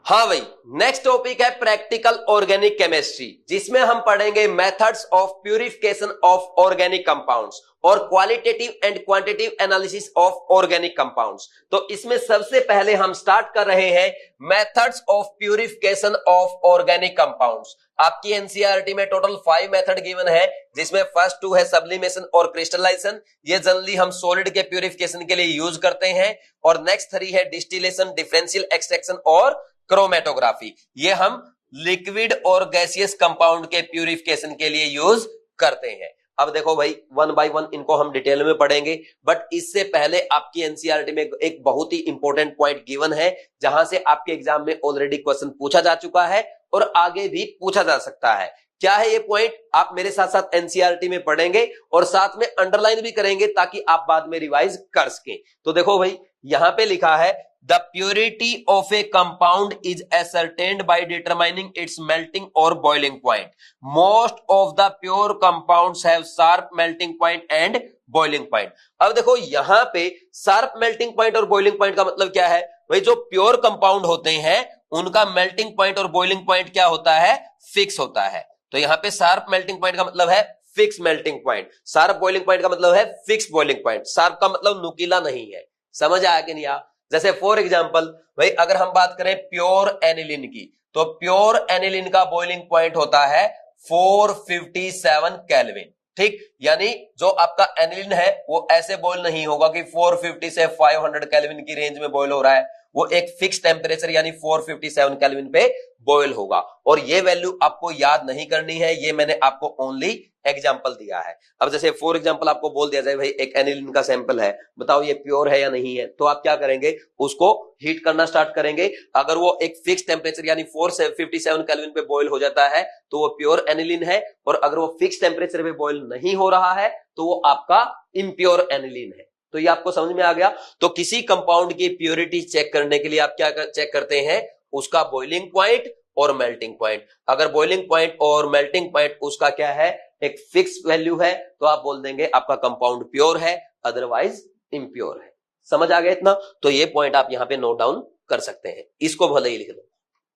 हाँ भाई, next topic है प्रैक्टिकल ऑर्गेनिक केमिस्ट्री, जिसमें हम पढ़ेंगे methods of purification of organic compounds और qualitative and quantitative analysis of organic compounds. तो इसमें सबसे पहले हम स्टार्ट कर रहे हैं methods of purification of organic compounds. आपकी एनसीईआरटी में टोटल 5 मेथड गिवन है, जिसमें फर्स्ट 2 है सब्लिमेशन और क्रिस्टलाइजेशन। ये जनरली हम सॉलिड के प्यूरिफिकेशन के लिए यूज करते हैं। और नेक्स्ट 3 है डिस्टिलेशन, डिफरेंशियल एक्सट्रैक्शन और क्रोमेटोग्राफी। ये हम लिक्विड और गैसियस कंपाउंड के प्यूरिफिकेशन के लिए यूज करते हैं। अब देखो भाई, 1 बाय 1 इनको हम डिटेल में पढ़ेंगे, बट इससे पहले आपकी एनसीईआरटी में एक बहुत ही इंपॉर्टेंट पॉइंट गिवन है, जहां से आपके एग्जाम में ऑलरेडी क्वेश्चन पूछा जा चुका है और आगे भी पूछा जा सकता है। क्या है ये पॉइंट, आप मेरे साथ साथ एनसीईआरटी में पढ़ेंगे और साथ में अंडरलाइन भी करेंगे, ताकि आप बाद में रिवाइज कर सकें। तो देखो भाई, यहां पे लिखा है The purity of a compound is ascertained by determining its melting or boiling point. Most of the pure compounds have sharp melting point and boiling point. अब देखो यहां पे sharp melting point और boiling point का मतलब क्या है भाई? जो प्योर कंपाउंड होते हैं उनका मेल्टिंग पॉइंट और बॉइलिंग पॉइंट क्या होता है? फिक्स होता है। तो यहां पे शार्प मेल्टिंग पॉइंट का मतलब है fix melting point, sharp boiling point का मतलब है फिक्स बॉइलिंग पॉइंट। शार्प का मतलब नुकीला नहीं है। समझ आया कि नहीं? जैसे फॉर एग्जांपल भाई, अगर हम बात करें प्योर एनिलीन की, तो प्योर एनिलीन का बॉइलिंग पॉइंट होता है 457 केल्विन। ठीक, यानी जो आपका एनिलीन है वो ऐसे बॉयल नहीं होगा कि 450 से 500 केल्विन की रेंज में बॉयल हो रहा है। वो एक फिक्स टेम्परेचर यानी 457 केल्विन पे बॉयल होगा। और ये वैल्यू आपको याद नहीं करनी है, ये मैंने आपको ओनली एग्जांपल दिया है। अब जैसे फॉर एग्जांपल आपको बोल दिया जाए भाई एक एनिलीन का सैंपल है, बताओ ये प्योर है या नहीं है, तो आप क्या करेंगे? उसको हीट करना स्टार्ट करेंगे। अगर वो एक फिक्स टेम्परेचर यानी 457 केल्विन पे बॉयल हो जाता है तो वो प्योर एनिलीन है, और अगर वो फिक्स टेम्परेचर पे बॉयल नहीं हो रहा है तो वो आपका इम्प्योर एनिलीन है। तो ये आपको समझ में आ गया। तो किसी कंपाउंड की प्योरिटी चेक करने के लिए आप क्या चेक करते हैं? उसका बॉइलिंग पॉइंट और मेल्टिंग पॉइंट। अगर बॉइलिंग पॉइंट और मेल्टिंग पॉइंट उसका क्या है? एक फिक्स वैल्यू है, तो आप बोल देंगे आपका कंपाउंड प्योर है, अदरवाइज इम्प्योर है। समझ आ गया इतना? तो ये पॉइंट आप यहां पे नोट डाउन कर सकते हैं, इसको भले ही लिख लो।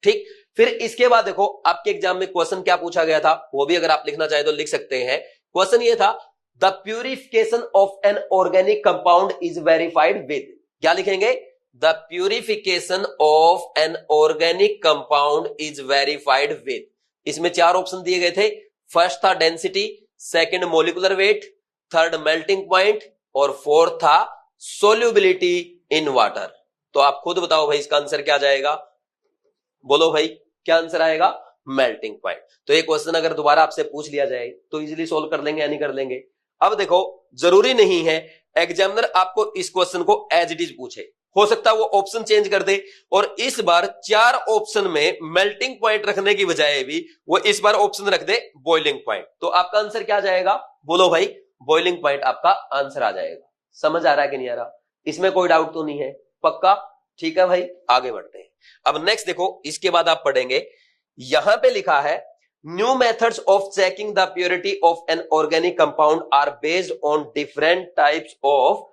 ठीक, फिर इसके बाद देखो आपके एग्जाम में क्वेश्चन क्या पूछा गया था, वो भी अगर आप लिखना चाहे तो लिख सकते हैं। क्वेश्चन ये था, the purification of an organic compound is verified with. क्या लिखेंगे? The purification of an organic compound is verified with. इसमें 4 ऑप्शन दिए गए थे। फर्स्ट था density, second molecular weight, third melting point और फोर्थ था सोल्यूबिलिटी इन वाटर। तो आप खुद बताओ भाई इसका आंसर क्या जाएगा? बोलो भाई, क्या आंसर आएगा? Melting point. तो ये क्वेश्चन अगर दोबारा आपसे पूछ लिया जाए तो इजीली सोल्व कर लेंगे या नहीं कर लेंगे? अब देखो, जरूरी नहीं है एग्जामिनर आपको इस क्वेश्चन को एज इट इज पूछे, हो सकता है वो ऑप्शन चेंज कर दे और इस बार 4 ऑप्शन में मेल्टिंग पॉइंट रखने की बजाय भी वो इस बार ऑप्शन रख दे बॉइलिंग पॉइंट। तो आपका आंसर क्या जाएगा? बोलो भाई, बॉइलिंग पॉइंट आपका आंसर आ जाएगा। समझ आ रहा है कि नहीं आ रहा? इसमें कोई डाउट तो नहीं है? पक्का? ठीक है भाई, आगे बढ़ते हैं। अब नेक्स्ट देखो, इसके बाद आप पढ़ेंगे, यहां पे लिखा है new methods of checking the purity of an organic compound are based on different types of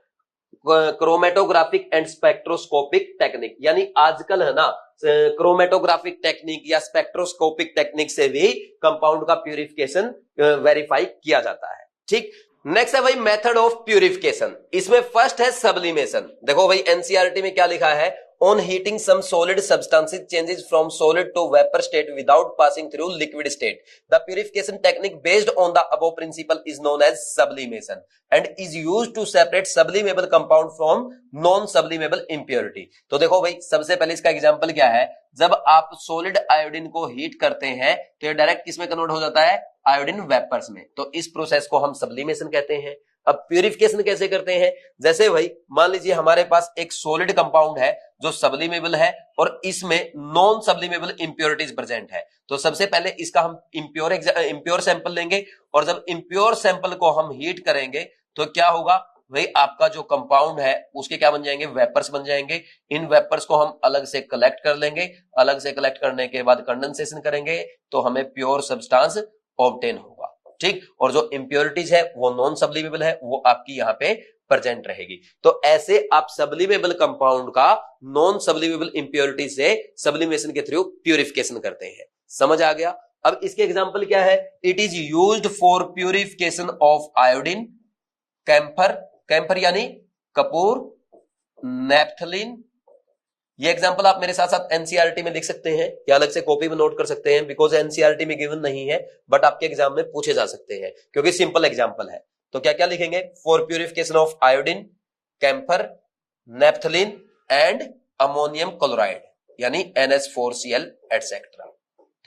chromatographic and spectroscopic technique. यानी आजकल है ना, क्रोमेटोग्राफिक टेक्निक या स्पेक्ट्रोस्कोपिक टेक्निक से भी कंपाउंड का प्यूरिफिकेशन वेरीफाई किया जाता है। ठीक, नेक्स्ट है भाई मेथड ऑफ प्यूरिफिकेशन। इसमें फर्स्ट है सब्लिमेशन। देखो भाई एनसीईआरटी में क्या लिखा है? On heating, some solid substances changes from solid to vapor state without passing through liquid state. The purification technique based on the above principle is known as sublimation and is used to separate sublimable compound from non-sublimable impurity. तो देखो भाई, सबसे पहले इसका example क्या है? जब आप सोलिड आयोडीन को हीट करते हैं तो ये डायरेक्ट किसमें कन्वर्ट हो जाता है? आयोडीन वेपर्स में। तो इस प्रोसेस को हम सब्लिमेशन कहते हैं। अब प्यूरिफिकेशन कैसे करते हैं? जैसे भाई मान लीजिए हमारे पास एक सॉलिड कंपाउंड है जो सब्लिमेबल है और इसमें नॉन सब्लिमेबल इंप्योरिटीज प्रेजेंट है। तो सबसे पहले इसका हम इंप्योर सैंपल लेंगे और जब इंप्योर सैंपल को हम हीट करेंगे तो क्या होगा भाई? आपका जो कंपाउंड है उसके क्या बन जाएंगे? वेपर्स बन जाएंगे। इन वेपर्स को हम अलग से कलेक्ट कर लेंगे। अलग से कलेक्ट करने के बाद कंडेंसेशन करेंगे तो हमें प्योर सब्सटेंस ऑब्टेन होगा। ठीक, और जो इंप्योरिटीज है वो नॉन सब्लिमेबल है, वो आपकी यहाँ पे प्रेजेंट रहेगी। तो ऐसे आप सब्लिमेबल कंपाउंड का नॉन सब्लिमेबल इंप्योरिटी से सब्लिमेशन के थ्रू प्यूरिफिकेशन करते हैं। समझ आ गया? अब इसके एग्जांपल क्या है? It is used for purification of iodine, camphor, camphor यानी कपूर, नेप्थलीन। ये एग्जांपल आप मेरे साथ साथ एनसीईआरटी में लिख सकते हैं या अलग से कॉपी में नोट कर सकते हैं, बिकॉज एनसीईआरटी में गिवन नहीं है बट आपके एग्जाम में पूछे जा सकते हैं क्योंकि सिंपल एग्जांपल है। तो क्या क्या लिखेंगे? For purification of iodine, camphor, naphthalene and ammonium chloride यानी NH4Cl एटसेट्रा।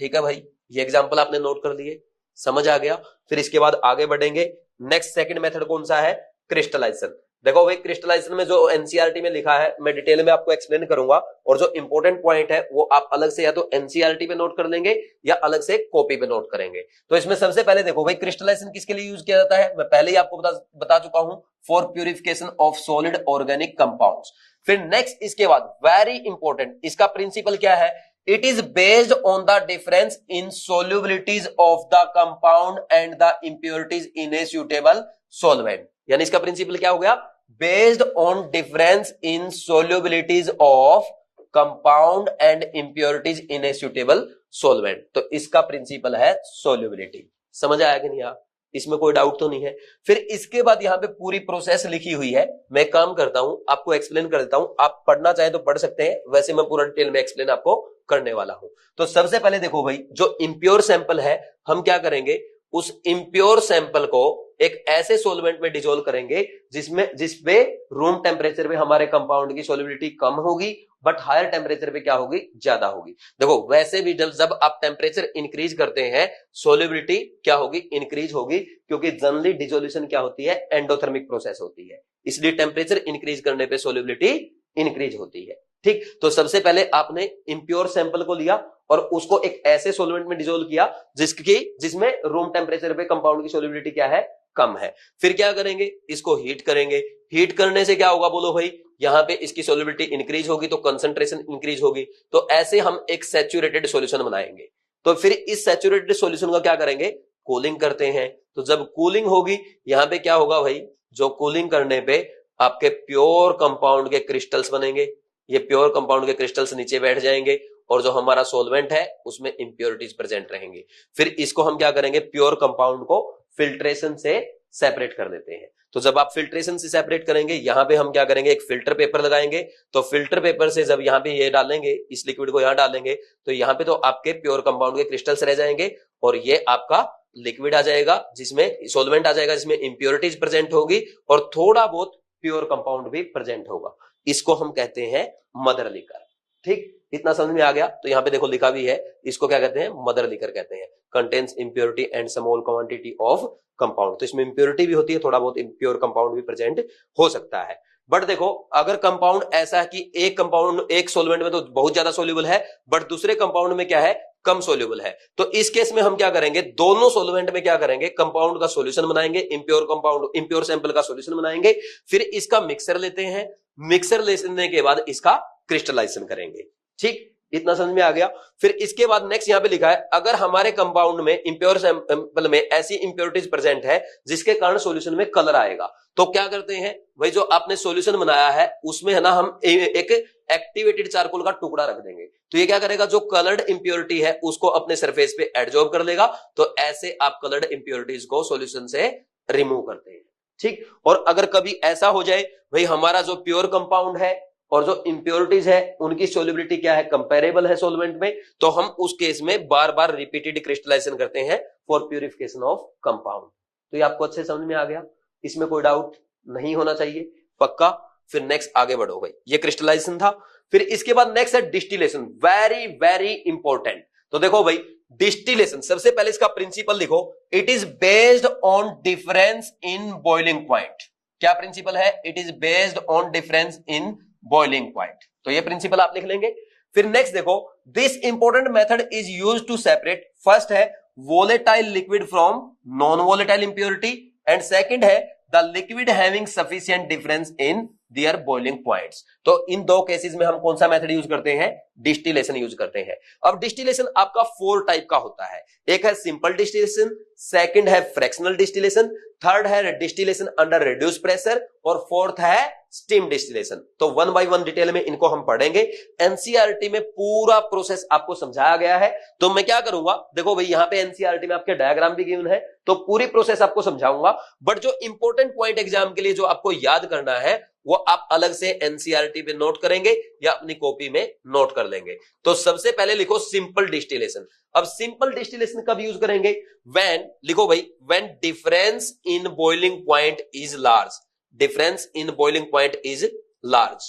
ठीक है भाई, ये एग्जांपल आपने नोट कर लिए, समझ आ गया। फिर इसके बाद आगे बढ़ेंगे। नेक्स्ट सेकंड मेथड कौन सा है? क्रिस्टलाइजेशन। देखो भाई, क्रिस्टलाइजेशन में जो एनसीईआरटी में लिखा है मैं डिटेल में आपको एक्सप्लेन करूंगा और जो इंपॉर्टेंट पॉइंट है वो आप अलग से या तो एनसीईआरटी पे नोट कर लेंगे या अलग से कॉपी पे नोट करेंगे। तो इसमें सबसे पहले देखो भाई, क्रिस्टलाइजेशन किसके लिए यूज किया जाता है? मैं पहले ही आपको बता चुका हूं, for purification of solid organic compounds. फिर नेक्स्ट इसके बाद वेरी इंपॉर्टेंट, इसका प्रिंसिपल क्या है? It is based on the difference in solubilities of the compound and the impurities in a suitable solvent। यानी इसका प्रिंसिपल क्या हो गया? Based on difference in solubilities of compound and impurities in a suitable solvent। तो इसका principal है solubility। समझ आया कि नहीं? आप इसमें कोई डाउट तो नहीं है। फिर इसके बाद यहां पे पूरी प्रोसेस लिखी हुई है, मैं काम करता हूं आपको एक्सप्लेन कर देता हूं, आप पढ़ना चाहे तो पढ़ सकते हैं, वैसे मैं पूरा डिटेल में एक्सप्लेन आपको करने वाला हूं। तो सबसे पहले देखो भाई, जो इम्प्योर सैंपल है हम क्या करेंगे? उस इम्प्योर सैंपल को एक ऐसे सोलवेंट में डिसॉल्व करेंगे जिसपे रूम टेम्परेचर पे हमारे कंपाउंड की सोलिबिलिटी कम होगी बट हायर टेम्परेचर पे क्या होगी? ज्यादा होगी। देखो वैसे भी जब आप टेम्परेचर इंक्रीज करते हैं सोलिबिलिटी क्या होगी? इंक्रीज होगी, क्योंकि जनरली डिसोल्यूशन क्या होती है? एंडोथर्मिक प्रोसेस होती है, इसलिए टेम्परेचर इंक्रीज करने पे सोलिबिलिटी इंक्रीज होती है। ठीक, तो सबसे पहले आपने इम्प्योर सैंपल को लिया और उसको एक ऐसे सोलवेंट में डिसॉल्व किया जिसमें रूम टेम्परेचर पे कंपाउंड की सोलिबिलिटी क्या है? कम है। फिर क्या करेंगे? इसको हीट करेंगे। हीट करने से क्या होगा बोलो भाई? यहां पे इसकी सोलिबिलिटी इंक्रीज होगी तो कंसंट्रेशन इंक्रीज होगी। तो ऐसे हम एक सैचुरेटेड सॉल्यूशन बनाएंगे। तो फिर इस सैचुरेटेड सॉल्यूशन का क्या करेंगे? कूलिंग करते हैं। तो जब कूलिंग होगी यहां पे क्या होगा भाई? जो कूलिंग करने पे आपके प्योर कंपाउंड के क्रिस्टल्स बनेंगे, ये प्योर कंपाउंड के क्रिस्टल्स नीचे बैठ जाएंगे और जो हमारा सॉल्वेंट है उसमें इंप्योरिटीज प्रेजेंट रहेंगी। फिर इसको हम क्या करेंगे? प्योर कंपाउंड को फिल्ट्रेशन से सेपरेट कर देते हैं। तो जब आप फिल्ट्रेशन से सेपरेट करेंगे यहां पे हम क्या करेंगे? एक फिल्टर पेपर लगाएंगे। तो फिल्टर पेपर से जब यहां पे ये डालेंगे, इस लिक्विड को यहां डालेंगे, तो यहां पे तो आपके प्योर कंपाउंड के क्रिस्टल्स रह जाएंगे और ये आपका लिक्विड आ जाएगा जिसमें सॉल्वेंट आ जाएगा, जिसमें इंप्योरिटीज प्रेजेंट होगी और थोड़ा बहुत प्योर कंपाउंड भी प्रेजेंट होगा। इसको हम कहते हैं मदर लिकर। ठीक, इतना समझ में आ गया? तो यहां पे देखो लिखा भी है, इसको क्या कहते हैं? मदर लिकर कहते हैं। Contains impurity and small quantity of compound. तो इसमें इंप्योरिटी भी होती है, थोड़ा बहुत इंप्योर कंपाउंड भी प्रेजेंट हो सकता है। बट देखो अगर कंपाउंड ऐसा है कि एक कंपाउंड एक सोल्वेंट में तो बहुत ज्यादा सोल्यूबल है बट दूसरे कंपाउंड में क्या है? कम सोल्यूबल है। तो इस केस में हम क्या करेंगे? दोनों सोल्वेंट में क्या करेंगे? कंपाउंड का सॉल्यूशन बनाएंगे, इंप्योर कंपाउंड इंप्योर सैंपल का सॉल्यूशन बनाएंगे। फिर इसका मिक्सर लेते हैं, मिक्सर लेने के बाद इसका क्रिस्टलाइजेशन करेंगे। ठीक, इतना समझ में आ गया? फिर इसके बाद नेक्स्ट यहां पे लिखा है, अगर हमारे कंपाउंड में इंप्योर सैंपल में ऐसी इंप्योरिटीज प्रेजेंट है जिसके कारण सॉल्यूशन में कलर आएगा, तो क्या करते हैं भाई? जो आपने सॉल्यूशन बनाया है उसमें है ना हम एक एक्टिवेटेड चारकोल का टुकड़ा रख देंगे। तो ये क्या करेगा? जो कलर्ड इंप्योरिटी है उसको अपने सरफेस पे एडजॉर्ब कर लेगा। तो ऐसे आप कलर्ड इंप्योरिटीज को सॉल्यूशन से रिमूव करते हैं। ठीक, और अगर कभी ऐसा हो जाए भाई हमारा जो प्योर कंपाउंड है और जो इंप्योरिटीज है उनकी सोल्युबिलिटी क्या है? कंपेरेबल है सॉल्वेंट में, तो हम उस केस में बार बार रिपीटेड क्रिस्टलाइजेशन करते हैं फॉर प्यूरिफिकेशन ऑफ कंपाउंड। तो ये आपको अच्छे समझ में आ गया? इसमें कोई डाउट नहीं होना चाहिए, पक्का? फिर नेक्स्ट आगे बढ़ो भाई, ये क्रिस्टलाइजेशन था। फिर इसके बाद नेक्स्ट है डिस्टिलेशन, वेरी वेरी इंपॉर्टेंट। तो देखो भाई डिस्टिलेशन, सबसे पहले इसका प्रिंसिपल लिखो, it is based on difference in boiling point. क्या प्रिंसिपल है? It is based on difference in boiling point. तो ये प्रिंसिपल आप लिख लेंगे। फिर नेक्स्ट देखो, this important method is used to separate, first है volatile liquid from non volatile impurity and second है the liquid having sufficient difference in their boiling points. तो इन दो केसेस में हम कौन सा मेथड यूज करते हैं? डिस्टिलेशन यूज करते हैं। अब डिस्टिलेशन आपका 4 टाइप का होता है। एक है सिंपल डिस्टिलेशन, सेकंड है फ्रैक्शनल डिस्टिलेशन, थर्ड है डिस्टिलेशन अंडर रिड्यूस प्रेशर और फोर्थ है स्टीम डिस्टिलेशन। तो 1 बाय 1 डिटेल में इनको हम पढ़ेंगे। एनसीईआरटी में पूरा प्रोसेस आपको समझाया गया है। तो मैं क्या करूंगा, देखो भाई यहां पे एनसीईआरटी में आपके डायग्राम भी गिवन है, तो पूरी प्रोसेस आपको समझाऊंगा। बट जो इंपॉर्टेंट पॉइंट एग्जाम के लिए जो आपको याद करना है वो आप अलग से एनसीईआरटी पे नोट करेंगे या अपनी कॉपी में नोट कर लेंगे। तो सबसे पहले लिखो सिंपल डिस्टिलेशन। अब सिंपल डिस्टिलेशन कब यूज करेंगे? व्हेन, लिखो भाई, when difference in boiling point is large. Difference in boiling point is large.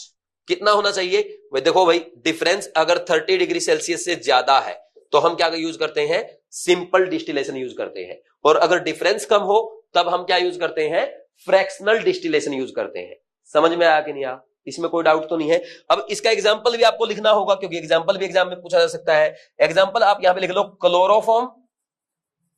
कितना होना चाहिए? देखो भाई, डिफरेंस अगर 30 डिग्री सेल्सियस से ज्यादा है तो हम क्या यूज करते हैं? सिंपल डिस्टिलेशन यूज करते हैं। और अगर डिफरेंस कम हो तब हम क्या यूज करते हैं? फ्रैक्शनल डिस्टिलेशन यूज करते हैं। समझ में आया कि नहीं आया? इसमें कोई डाउट तो नहीं है। अब इसका एग्जांपल भी आपको लिखना होगा क्योंकि एग्जांपल भी एग्जाम में पूछा जा सकता है। एग्जांपल आप यहां पे लिख लो,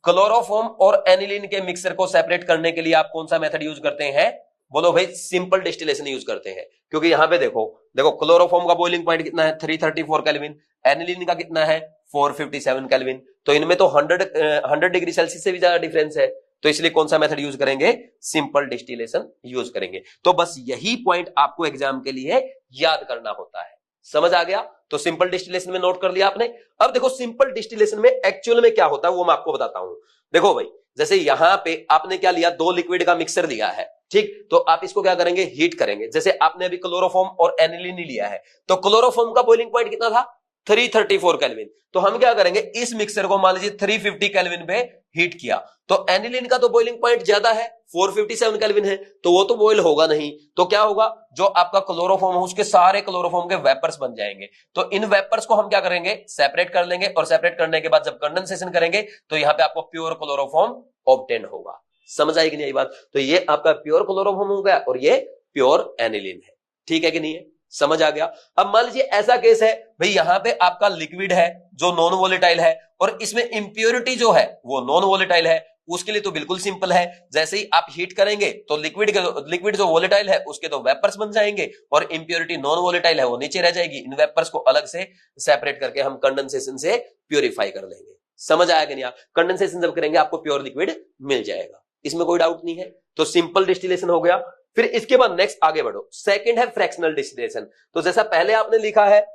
क्लोरोफॉर्म और एनिलीन के मिक्सर को सेपरेट करने के लिए आप कौन सा मेथड यूज करते हैं? बोलो भाई, सिंपल डिस्टिलेशन यूज करते हैं। क्योंकि यहां पे देखो क्लोरोफॉर्म का बॉइलिंग पॉइंट कितना है? 334 केल्विन। एनिलीन का कितना है? 457 केल्विन। तो इनमें तो 100 डिग्री सेल्सियस से भी ज्यादा डिफरेंस है। तो इसलिए कौन सा मेथड यूज करेंगे? सिंपल डिस्टिलेशन यूज करेंगे। तो बस यही पॉइंट आपको एग्जाम के लिए याद करना होता है। समझ आ गया? तो सिंपल डिस्टिलेशन में नोट कर लिया आपने। अब देखो सिंपल डिस्टिलेशन में एक्चुअल में क्या होता है वो मैं आपको बताता हूं। देखो भाई, जैसे यहां पे आपने क्या लिया? 2 लिक्विड का मिक्सर लिया है, ठीक? तो आप इसको क्या करेंगे? हीट करेंगे। जैसे आपने अभी क्लोरोफॉर्म और एनिलीन लिया है, तो क्लोरोफॉर्म का बॉइलिंग पॉइंट कितना था? 334 केल्विन। तो हम क्या करेंगे? इस मिक्सर को मान लीजिए 350 केल्विन पे हीट किया, तो एनिलीन का तो बॉइलिंग पॉइंट ज्यादा है, 457 केल्विन है, तो वो तो बॉइल होगा नहीं। तो क्या होगा? जो आपका क्लोरोफॉर्म है उसके सारे क्लोरोफॉर्म के वेपर्स बन जाएंगे। तो इन वेपर्स को हम क्या करेंगे? सेपरेट कर लेंगे। और सेपरेट करने के बाद जब कंडेंसेशन करेंगे तो यहां पे आपको प्योर क्लोरोफॉर्म ऑब्टेन होगा। समझ आएगी नहीं आई बात? तो ये आपका प्योर क्लोरोफॉर्म हो गया और ये प्योर एनिलीन है। ठीक है कि नहीं है? समझ आ गया? अब मान लीजिए ऐसा केस है भाई, यहां पे आपका लिक्विड है जो नॉन वोलेटाइल है और इसमें इंप्योरिटी जो है वो नॉन वोलेटाइल है। उसके लिए तो बिल्कुल सिंपल है, जैसे ही आप हीट करेंगे तो लिक्विड जो वोलेटाइल है उसके तो वेपर्स बन जाएंगे और इंप्योरिटी नॉन वोलेटाइल है वो नीचे रह जाएगी। इन वेपर्स को अलग से सेपरेट करके हम कंडेंसेशन से प्योरीफाई कर लेंगे। समझ आएगा नहीं? कंडेंसेशन जब करेंगे आपको प्योर लिक्विड मिल जाएगा, इसमें कोई डाउट नहीं है। तो सिंपल डिस्टिलेशन हो गया। फिर इसके बाद नेक्स्ट आगे बढ़ो, सेकंड है फ्रैक्शनल डिस्टिलेशन। तो जैसा पहले आपने लिखा है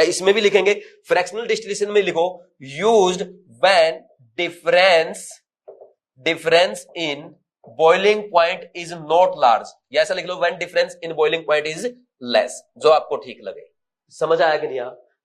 इसमें भी लिखेंगे। फ्रैक्शनल डिस्टिलेशन में लिखो, used when difference in boiling point is not large, या ऐसा लिख लो when difference in boiling point is less, जो आपको ठीक लगे। समझ आया कि नहीं?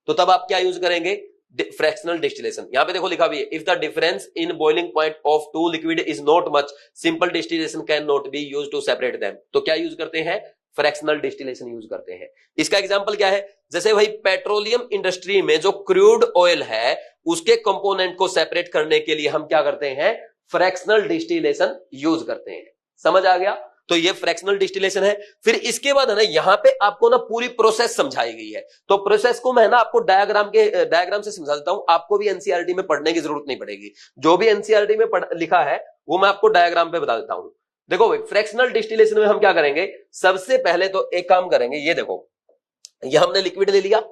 तो तब आप क्या यूज करेंगे? Fractional distillation. यहां पे देखो लिखा भी है, if the difference in boiling point of 2 liquid is not much, simple distillation can not be used to separate them. तो क्या यूज करते हैं? फ्रैक्शनल डिस्टिलेशन यूज करते हैं। इसका एग्जांपल क्या है? जैसे भाई पेट्रोलियम इंडस्ट्री में जो क्रूड ऑयल है उसके कंपोनेंट को सेपरेट करने के लिए हम क्या करते हैं? फ्रैक्शनल डिस्टिलेशन यूज करते हैं। समझ आ गया? तो ये फ्रैक्शनल डिस्टिलेशन है। फिर इसके बाद है ना, यहां पे आपको ना पूरी प्रोसेस समझाई गई है। तो प्रोसेस को मैं ना आपको डायग्राम से समझा देता हूं। आपको भी एनसीईआरटी में पढ़ने की जरूरत नहीं पड़ेगी। जो भी एनसीईआरटी में लिखा है वो मैं आपको डायग्राम पे बता देता हूं। देखो भाई, फ्रैक्शनल डिस्टिलेशन में हम क्या करेंगे? सबसे पहले तो एक काम करेंगे, ये देखो, ये हमने लिक्विड ले लिया,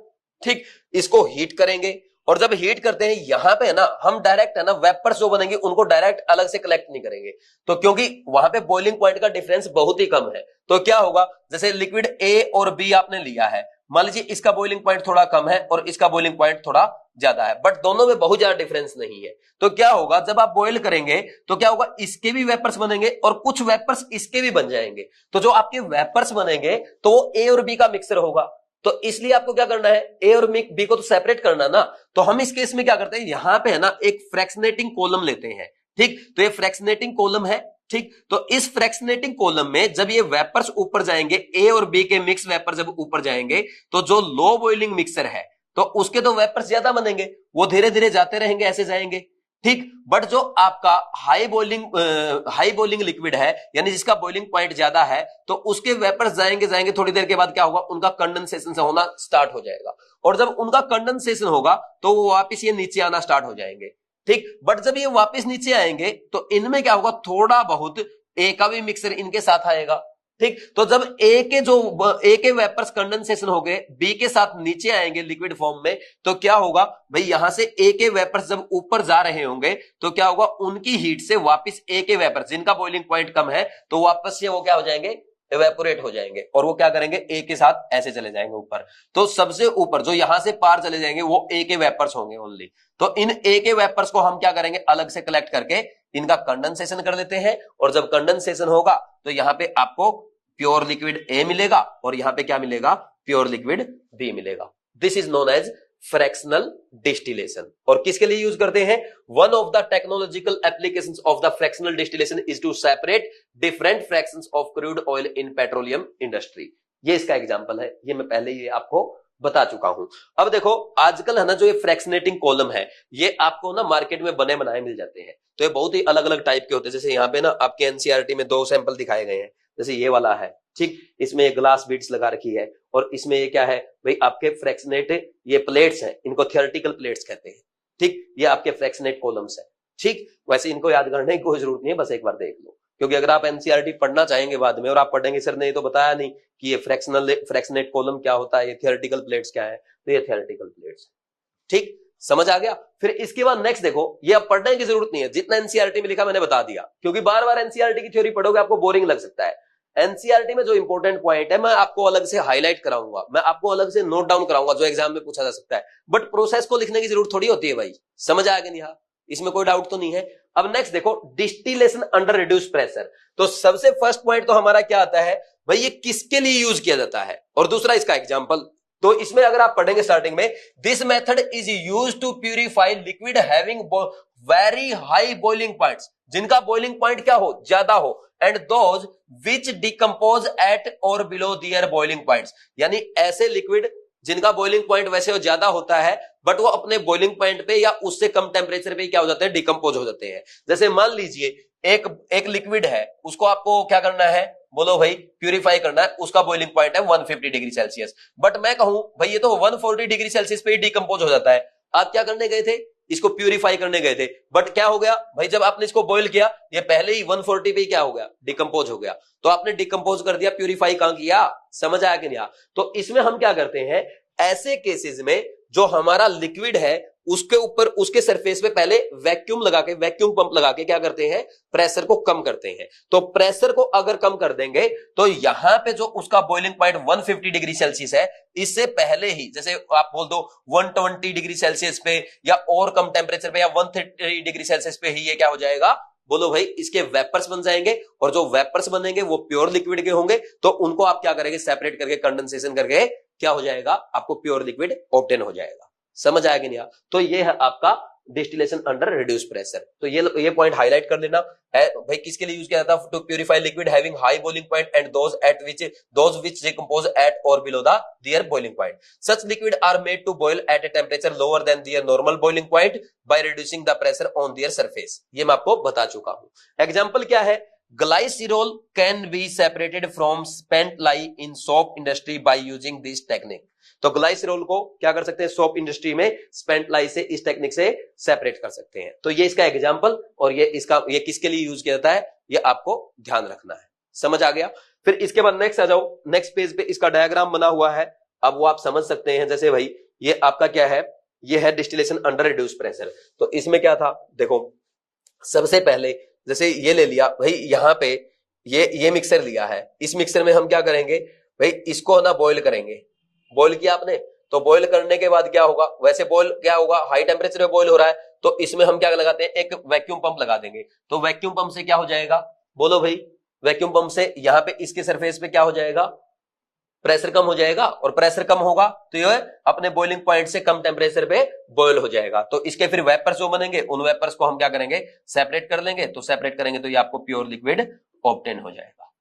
ठीक? इसको हीट करेंगे और जब हीट करते हैं यहां पे है ना, हम डायरेक्ट है ना वेपर्स जो बनेंगे उनको डायरेक्ट अलग से कलेक्ट नहीं करेंगे। तो क्योंकि वहां पे बॉइलिंग पॉइंट का डिफरेंस बहुत ही कम है, तो क्या होगा? जैसे लिक्विड ए और बी आपने लिया है, मान लीजिए इसका बॉइलिंग पॉइंट थोड़ा कम है और इसका बॉइलिंग पॉइंट थोड़ा ज्यादा है, बट दोनों में बहुत ज्यादा डिफरेंस नहीं है। तो क्या होगा? जब आप बॉइल करेंगे तो क्या होगा? इसके भी वेपर्स बनेंगे और कुछ वेपर्स इसके भी बन जाएंगे। तो जो आपके वेपर्स बनेंगे तो वो ए और बी का मिक्सर होगा। तो इसलिए आपको क्या करना है? ए और बी को तो सेपरेट करना ना। तो हम इस केस में क्या करते हैं? यहां पे है ना एक फ्रैक्शनेटिंग कॉलम लेते हैं, ठीक? तो ये फ्रैक्शनेटिंग कॉलम है, ठीक? तो इस फ्रैक्शनेटिंग कॉलम में जब ये वेपर्स ऊपर जाएंगे, ए और बी के मिक्स वेपर जब ऊपर जाएंगे, तो जो लो बॉइलिंग मिक्सर है तो उसके तो वेपर्स ज्यादा बनेंगे, वो धीरे धीरे जाते रहेंगे, ऐसे जाएंगे, ठीक? बट जो आपका हाई बॉइलिंग लिक्विड है, यानी जिसका बॉइलिंग पॉइंट ज्यादा है, तो उसके वेपर्स जाएंगे, थोड़ी देर के बाद क्या होगा? उनका कंडेंसेशन से होना स्टार्ट हो जाएगा। और जब उनका कंडेंसेशन होगा तो वो वापस ये नीचे आना स्टार्ट हो जाएंगे, ठीक? बट जब ये वापस नीचे आएंगे तो इनमें क्या होगा? थोड़ा बहुत ए का भी मिक्सर इनके साथ आएगा, ठीक। तो जब ए के वेपर्स कंडेंसेशन हो गए, बी के साथ नीचे आएंगे लिक्विड फॉर्म में, तो क्या होगा भाई, यहां से ए के वेपर्स जब ऊपर जा रहे होंगे तो क्या होगा, उनकी हीट से वापस ए के वेपर्स जिनका बॉइलिंग पॉइंट कम है, तो वापस से वो क्या हो जाएंगे, इवेपोरेट हो जाएंगे, और वो क्या करेंगे, ए के साथ ऐसे चले जाएंगे ऊपर। तो सबसे ऊपर जो यहां से पार चले जाएंगे वो ए के वेपर्स होंगे ओनली। तो इन ए के वेपर्स को हम क्या करेंगे, अलग से कलेक्ट करके इनका कंडेंसेशन कर देते हैं, और जब कंडेंसेशन होगा तो यहां पे आपको प्योर लिक्विड ए मिलेगा, और यहां पे क्या मिलेगा, प्योर लिक्विड बी मिलेगा। This is known as fractional distillation. और किसके लिए यूज करते हैं, one of the technological applications of the fractional distillation is to separate different fractions of crude oil in petroleum industry. ये इसका एग्जांपल है, ये मैं पहले ही आपको बता चुका हूं। अब देखो आजकल है ना, जो ये फ्रैक्शनेटिंग कॉलम है, ये आपको ना मार्केट में बने बनाए मिल जाते हैं। तो ये बहुत ही अलग अलग टाइप के होते हैं। जैसे यहाँ पे ना आपके एनसीईआरटी में 2 सैंपल दिखाए गए हैं। जैसे ये वाला है, ठीक, इसमें एक ग्लास बीड्स लगा रखी है, और इसमें ये क्या है भाई, आपके फ्रैक्शनेट ये प्लेट्स हैं, इनको थियोरेटिकल प्लेट्स कहते हैं। ठीक, ये आपके फ्रैक्शनेट कॉलम्स है। ठीक, वैसे इनको याद करने की कोई जरूरत नहीं है, बस एक बार देख लो, क्योंकि अगर आप एनसीईआरटी पढ़ना चाहेंगे बाद में और आप पढ़ेंगे सर ने तो बताया नहीं कि ये फ्रैक्शनेट कॉलम क्या होता है, ये थियोरेटिकल प्लेट्स क्या है, तो ये थियोरेटिकल प्लेट्स। ठीक, समझ आ गया। फिर इसके बाद नेक्स्ट देखो, ये अब पढ़ने की जरूरत नहीं है, जितना एनसीईआरटी में लिखा मैंने बता दिया, क्योंकि बार बार एनसीईआरटी की थ्योरी पढ़ोगे आपको बोरिंग लग सकता है। एनसीईआरटी में जो इंपॉर्टेंट पॉइंट है मैं आपको अलग से हाईलाइट कराऊंगा, मैं आपको अलग से नोट डाउन कराऊंगा, जो एग्जाम में पूछा जा सकता है। बट प्रोसेस को लिखने की जरूरत थोड़ी होती है भाई, समझ आ गया नहीं, इसमें कोई डाउट तो नहीं है। अब नेक्स्ट देखो, डिस्टिलेशन अंडर रिड्यूस प्रेशर। तो सबसे फर्स्ट पॉइंट तो हमारा क्या आता है भाई, ये किसके लिए यूज किया जाता है, और दूसरा इसका एग्जांपल। तो इसमें अगर आप पढ़ेंगे स्टार्टिंग में, this method is use to purify liquid having very high boiling points, जिनका बॉइलिंग पॉइंट क्या हो, ज्यादा हो, and those which decompose at और बिलो दियर बॉइलिंग पॉइंट्स। यानी ऐसे लिक्विड जिनका बॉइलिंग पॉइंट वैसे ज्यादा होता है, बट वो अपने बॉइलिंग पॉइंट पे या उससे कम टेम्परेचर पे क्या हो जाते हैं, डिकम्पोज हो जाते हैं। जैसे मान लीजिए एक लिक्विड है, उसको आपको क्या करना है, बोलो भाई, प्यूरिफाई करना है, उसका बॉइलिंग पॉइंट है 150 डिग्री सेल्सियस, बट मैं कहूं भाई ये तो 140 डिग्री सेल्सियस पे ही डिकम्पोज हो जाता है। आप क्या करने गए थे, इसको प्यूरिफाई करने गए थे, बट क्या हो गया भाई, जब आपने इसको बॉईल किया, ये पहले ही 140 पे क्या हो गया, डिकम्पोज हो गया। तो आपने डिकम्पोज कर दिया, प्यूरिफाई कहां किया, समझ आया कि नहीं? तो इसमें हम क्या करते हैं, ऐसे केसेस में जो हमारा लिक्विड है उसके ऊपर, उसके सरफेस पे पहले वैक्यूम लगा के, वैक्यूम पंप लगा के क्या करते हैं, प्रेशर को कम करते हैं। तो प्रेशर को अगर कम कर देंगे तो यहां पे जो उसका बॉइलिंग पॉइंट 150 डिग्री सेल्सियस है, इससे पहले ही, जैसे आप बोल दो 120 डिग्री सेल्सियस पे या और कम टेम्परेचर पे या 130 डिग्री सेल्सियस पे ही ये क्या हो जाएगा, बोलो भाई, इसके वेपर्स बन जाएंगे, और जो वेपर्स बनेंगे वो प्योर लिक्विड के होंगे। तो उनको आप क्या करेंगे, सेपरेट करके कंडेंसेशन करके क्या हो जाएगा, आपको प्योर लिक्विड ऑब्टेन हो जाएगा। समझ आएगा नहीं? तो ये है आपका डिस्टिलेशन अंडर रिड्यूस प्रेशर। तो ये पॉइंट हाईलाइट कर लेना है भाई, किसके लिए यूज किया जाता है, to purify liquid having high boiling point and those which decompose at और below the their boiling point. Such liquid are made to boil at a temperature lower than their normal boiling point by reducing the pressure on their surface. ये मैं आपको बता चुका हूं। Example क्या है, glycerol can be separated from spent lye in soap industry by using this technique. तो glycerol को क्या कर सकते हैं, सोप इंडस्ट्री में स्पेंट लाई से इस टेक्निक से सेपरेट कर सकते हैं। तो ये इसका एग्जांपल, और ये किसके लिए यूज किया जाता है, ये आपको ध्यान रखना है। समझ आ गया? फिर इसके बाद नेक्स्ट आ जाओ, नेक्स्ट पेज पे इसका डायग्राम बना हुआ है, अब वो आप समझ सकते हैं। जैसे भाई ये आपका क्या है, ये है डिस्टिलेशन अंडर रिड्यूस प्रेशर। तो इसमें क्या था, देखो सबसे पहले जैसे ये ले लिया भाई, यहां पे ये मिक्सर लिया है, इस मिक्सर में हम क्या करेंगे भाई, इसको ना बॉईल करेंगे। बॉईल किया आपने, तो बॉईल करने के बाद क्या होगा, वैसे बॉईल क्या होगा, हाई टेम्परेचर पे बॉईल हो रहा है, तो इसमें हम क्या लगाते हैं, एक वैक्यूम पंप लगा देंगे। तो वैक्यूम पंप से क्या हो जाएगा, बोलो भाई, वैक्यूम पंप से यहाँ पे इसके सरफेस पे क्या हो जाएगा, प्रेशर कम हो जाएगा, और प्रेशर कम होगा तो ये अपने बॉइलिंग पॉइंट से कम टेम्परेचर पे बॉयल हो जाएगा। तो इसके फिर वेपर्स जो बनेंगे, उन वेपर्स को हम क्या करेंगे, सेपरेट कर लेंगे। तो सेपरेट करेंगे तो ये आपको प्योर लिक्विड ऑब्टेन हो जाएगा।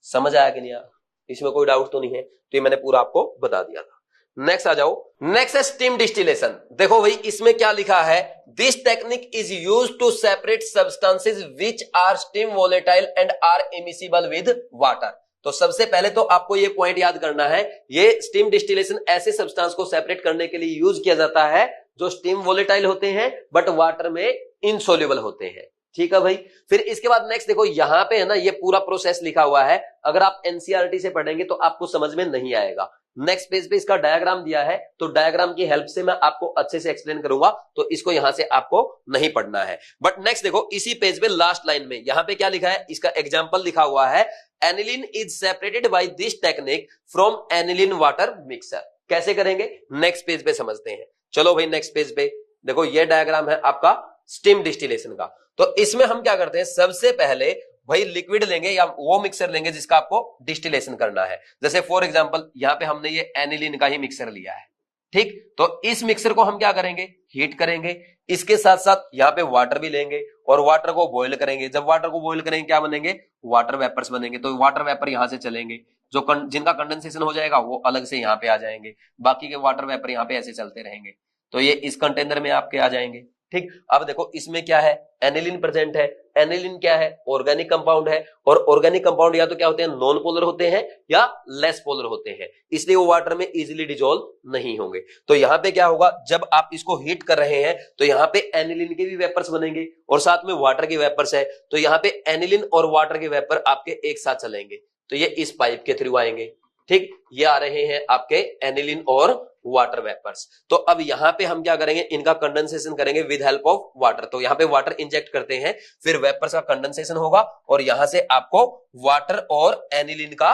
समझ आया कि नहीं आया? इसमें कोई डाउट तो नहीं है? तो ये मैंने पूरा आपको बता दिया था। नेक्स्ट आ जाओ, नेक्स्ट है स्टीम डिस्टिलेशन। देखो भाई इसमें क्या लिखा है, this technique is used to separate substances which are steam volatile and are immiscible with water. तो सबसे पहले तो आपको ये पॉइंट याद करना है, ये स्टीम डिस्टिलेशन ऐसे सब्सटेंस को सेपरेट करने के लिए यूज किया जाता है जो स्टीम वोलेटाइल होते हैं बट वाटर में इनसोल्यूबल होते हैं। ठीक है भाई। फिर इसके बाद नेक्स्ट देखो, यहां पे है ना ये पूरा प्रोसेस लिखा हुआ है, अगर आप एनसीईआरटी से पढ़ेंगे तो आपको समझ में नहीं आएगा। नेक्स्ट पेज पे इसका डायग्राम दिया है, तो डायग्राम की हेल्प से मैं आपको अच्छे से एक्सप्लेन करूंगा, तो इसको यहां से आपको नहीं पढ़ना है। बट नेक्स्ट देखो, इसी पेज पे लास्ट लाइन में यहां पे क्या लिखा है, इसका एग्जांपल लिखा हुआ है, aniline is separated by this technique from aniline water mixer. कैसे करेंगे, नेक्स्ट पेज पे समझते हैं। चलो भाई नेक्स्ट पेज पे देखो, ये डायग्राम है आपका स्टीम डिस्टिलेशन का। तो इसमें हम क्या करते हैं, सबसे पहले भाई लिक्विड लेंगे या वो मिक्सर लेंगे जिसका आपको डिस्टिलेशन करना है। जैसे फॉर एग्जांपल यहां पे हमने ये एनिलीन का ही मिक्सर लिया है, ठीक। तो इस मिक्सर को हम क्या करेंगे, हीट करेंगे। इसके साथ साथ यहाँ पे वाटर भी लेंगे और वाटर को बॉईल करेंगे। जब वाटर को बॉईल करेंगे क्या बनेंगे, वाटर वेपर्स बनेंगे। तो वाटर वेपर यहां से चलेंगे, जो जिनका कंडेंसेशन हो जाएगा वो अलग से यहाँ पे आ जाएंगे, बाकी के वाटर वेपर यहाँ पे ऐसे चलते रहेंगे। तो ये इस कंटेनर में आपके आ जाएंगे, ठीक। अब देखो इसमें क्या है, एनिलीन प्रेजेंट है। एनिलीन क्या है, ऑर्गेनिक कंपाउंड है, और ऑर्गेनिक कंपाउंड या तो क्या होते हैं, नॉन पोलर होते हैं या लेस पोलर होते हैं, इसलिए वो वाटर में इजीली डिसॉल्व नहीं होंगे। तो यहाँ पे क्या होगा, जब आप इसको हीट कर रहे हैं तो यहाँ पे एनिलीन के भी वेपर्स बनेंगे और साथ में वाटर के वेपर्स है। तो यहाँ पे एनिलीन और वाटर के वेपर आपके एक साथ चलेंगे, तो ये इस पाइप के थ्रू आएंगे, ठीक। ये आ रहे हैं आपके एनिलीन और वाटर वेपर्स। तो अब यहां पे हम क्या करेंगे, इनका कंडेंसेशन करेंगे विद हेल्प ऑफ वाटर। तो यहां पे वाटर इंजेक्ट करते हैं, फिर वेपर्स का कंडेंसेशन होगा और यहां से आपको वाटर और एनिलीन का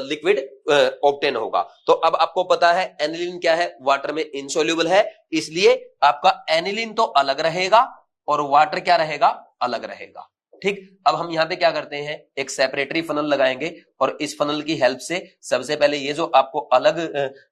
लिक्विड ऑब्टेन होगा। तो अब आपको पता है एनिलीन क्या है, वाटर में इनसोल्यूबल है, इसलिए आपका एनिलीन तो अलग रहेगा और वाटर क्या रहेगा, अलग रहेगा, ठीक। अब हम यहाँ पे क्या करते हैं, एक सेपरेटरी फनल लगाएंगे और इस फनल की हेल्प से सबसे पहले ये जो आपको अलग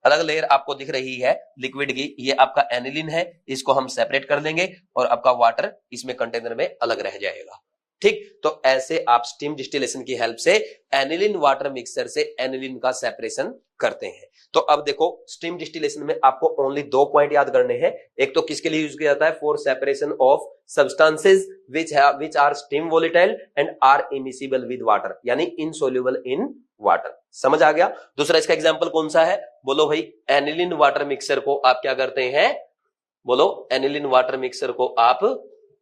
अलग लेयर आपको दिख रही है लिक्विड की, ये आपका एनिलीन है, इसको हम सेपरेट कर देंगे और आपका वाटर इसमें कंटेनर में अलग रह जाएगा, ठीक। तो ऐसे आप स्टीम डिस्टिलेशन की हेल्प से एनिलीन वाटर मिक्सर से एनिलीन का सेपरेशन करते हैं। तो अब देखो स्टीम डिस्टिलेशन में आपको ओनली 2 पॉइंट याद करने हैं। एक तो किसके लिए यूज किया जाता है, for separation of substances which are steam volatile and are immiscible with water, यानी इनसोल्यूबल इन वाटर। समझ आ गया। दूसरा इसका एग्जांपल कौन सा है, बोलो भाई, एनिलीन वाटर मिक्सर को आप क्या करते हैं, बोलो एनिलीन वाटर मिक्सर को आप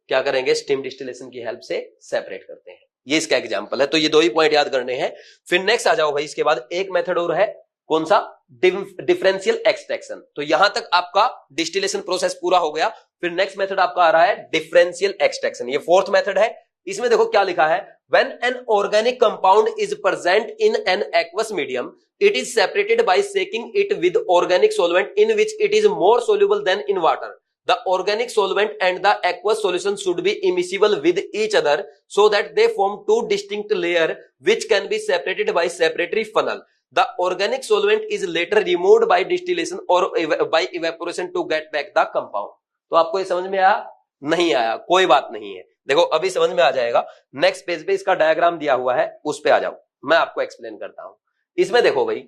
क्या करेंगे, स्टीम डिस्टिलेशन की हेल्प से सेपरेट करते हैं। ये इसका एग्जांपल है। तो ये 2 ही पॉइंट याद करने हैं। फिर नेक्स्ट आ जाओ भाई, इसके बाद एक मेथड और है, कौन सा, डिफरेंशियल एक्सट्रैक्शन। तो यहां तक आपका डिस्टिलेशन प्रोसेस पूरा हो गया। फिर नेक्स्ट मेथड आपका आ रहा है डिफरेंशियल एक्सट्रैक्शन, ये 4th मेथड है। इसमें देखो क्या लिखा है, when an organic compound is present in an aqueous medium, it is separated by shaking it with organic solvent in which it is more soluble than in water. The organic solvent and the aqueous solution should be immiscible with each other so that they form 2 distinct layers which can be separated by separatory funnel. The organic solvent is later removed by distillation or by evaporation to get back the compound. तो आपको ये समझ में आया, नहीं आया, कोई बात नहीं है। देखो अभी समझ में आ जाएगा। नेक्स्ट पेज पे इसका डायग्राम दिया हुआ है, उस पे आ जाओ, मैं आपको एक्सप्लेन करता हूं। इसमें देखो भाई,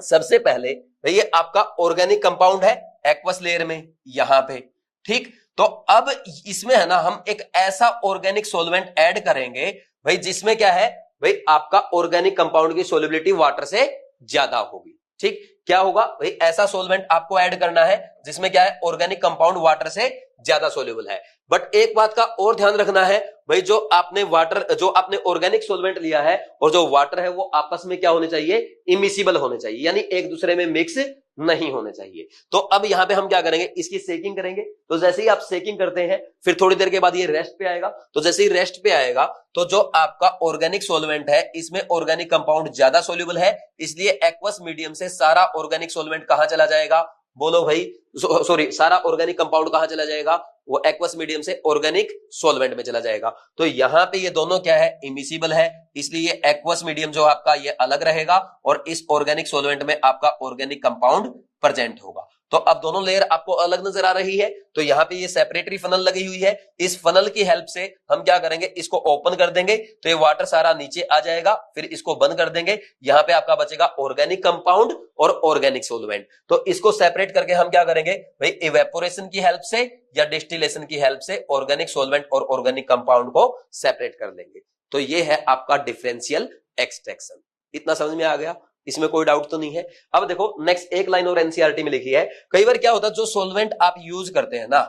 सबसे पहले भाई ये आपका ऑर्गेनिक कंपाउंड है एक्वस लेयर में यहां पे, ठीक। तो अब इसमें है ना हम एक ऐसा ऑर्गेनिक सॉल्वेंट ऐड करेंगे भाई जिसमें क्या है भाई, आपका ऑर्गेनिक कंपाउंड की सोल्युबिलिटी वाटर से ज्यादा होगी, ठीक। क्या होगा भाई, ऐसा सॉल्वेंट आपको ऐड करना है जिसमें क्या है, ऑर्गेनिक कंपाउंड वाटर से ज्यादा सोल्यूबल है। बट एक बात का और ध्यान रखना है भाई, जो आपने ऑर्गेनिक सॉल्वेंट लिया है और जो वाटर है वो आपस में क्या होने चाहिए, इमिसिबल होने चाहिए, यानी एक दूसरे में मिक्स नहीं होने चाहिए। तो अब यहां पे हम क्या करेंगे, इसकी सेकिंग करेंगे। तो जैसे ही आप सेकिंग करते हैं फिर थोड़ी देर के बाद ये रेस्ट पे आएगा। तो जैसे ही रेस्ट पे आएगा तो जो आपका ऑर्गेनिक सॉल्वेंट है इसमें ऑर्गेनिक कंपाउंड ज्यादा सोल्यूबल है, इसलिए एक्वस मीडियम से सारा ऑर्गेनिक सॉल्वेंट कहां चला जाएगा, बोलो भाई, सॉरी, सारा ऑर्गेनिक कंपाउंड कहां चला जाएगा, वो एक्वस मीडियम से ऑर्गेनिक सॉल्वेंट में चला जाएगा। तो यहां पे ये दोनों क्या है, इमिसिबल है, इसलिए एक्वस मीडियम जो आपका ये अलग रहेगा और इस ऑर्गेनिक सॉल्वेंट में आपका ऑर्गेनिक कंपाउंड प्रेजेंट होगा। तो अब दोनों लेयर आपको अलग नजर आ रही है। तो यहाँ पे ये सेपरेटरी फनल लगी हुई है, इस फनल की हेल्प से हम क्या करेंगे, इसको ओपन कर देंगे तो ये वाटर सारा नीचे आ जाएगा। फिर इसको बंद कर देंगे, यहाँ पे आपका बचेगा ऑर्गेनिक कंपाउंड और ऑर्गेनिक सॉल्वेंट। तो इसको सेपरेट करके हम क्या करेंगे भाई, इवेपोरेशन की हेल्प से या डिस्टिलेशन की हेल्प से ऑर्गेनिक सॉल्वेंट और ऑर्गेनिक कंपाउंड को सेपरेट कर लेंगे। तो ये है आपका डिफरेंशियल एक्सट्रैक्शन। इतना समझ में आ गया, इसमें कोई डाउट तो नहीं है। अब देखो नेक्स्ट एक लाइन और एनसीईआरटी में लिखी है, कई बार क्या होता है जो सॉल्वेंट आप यूज करते हैं ना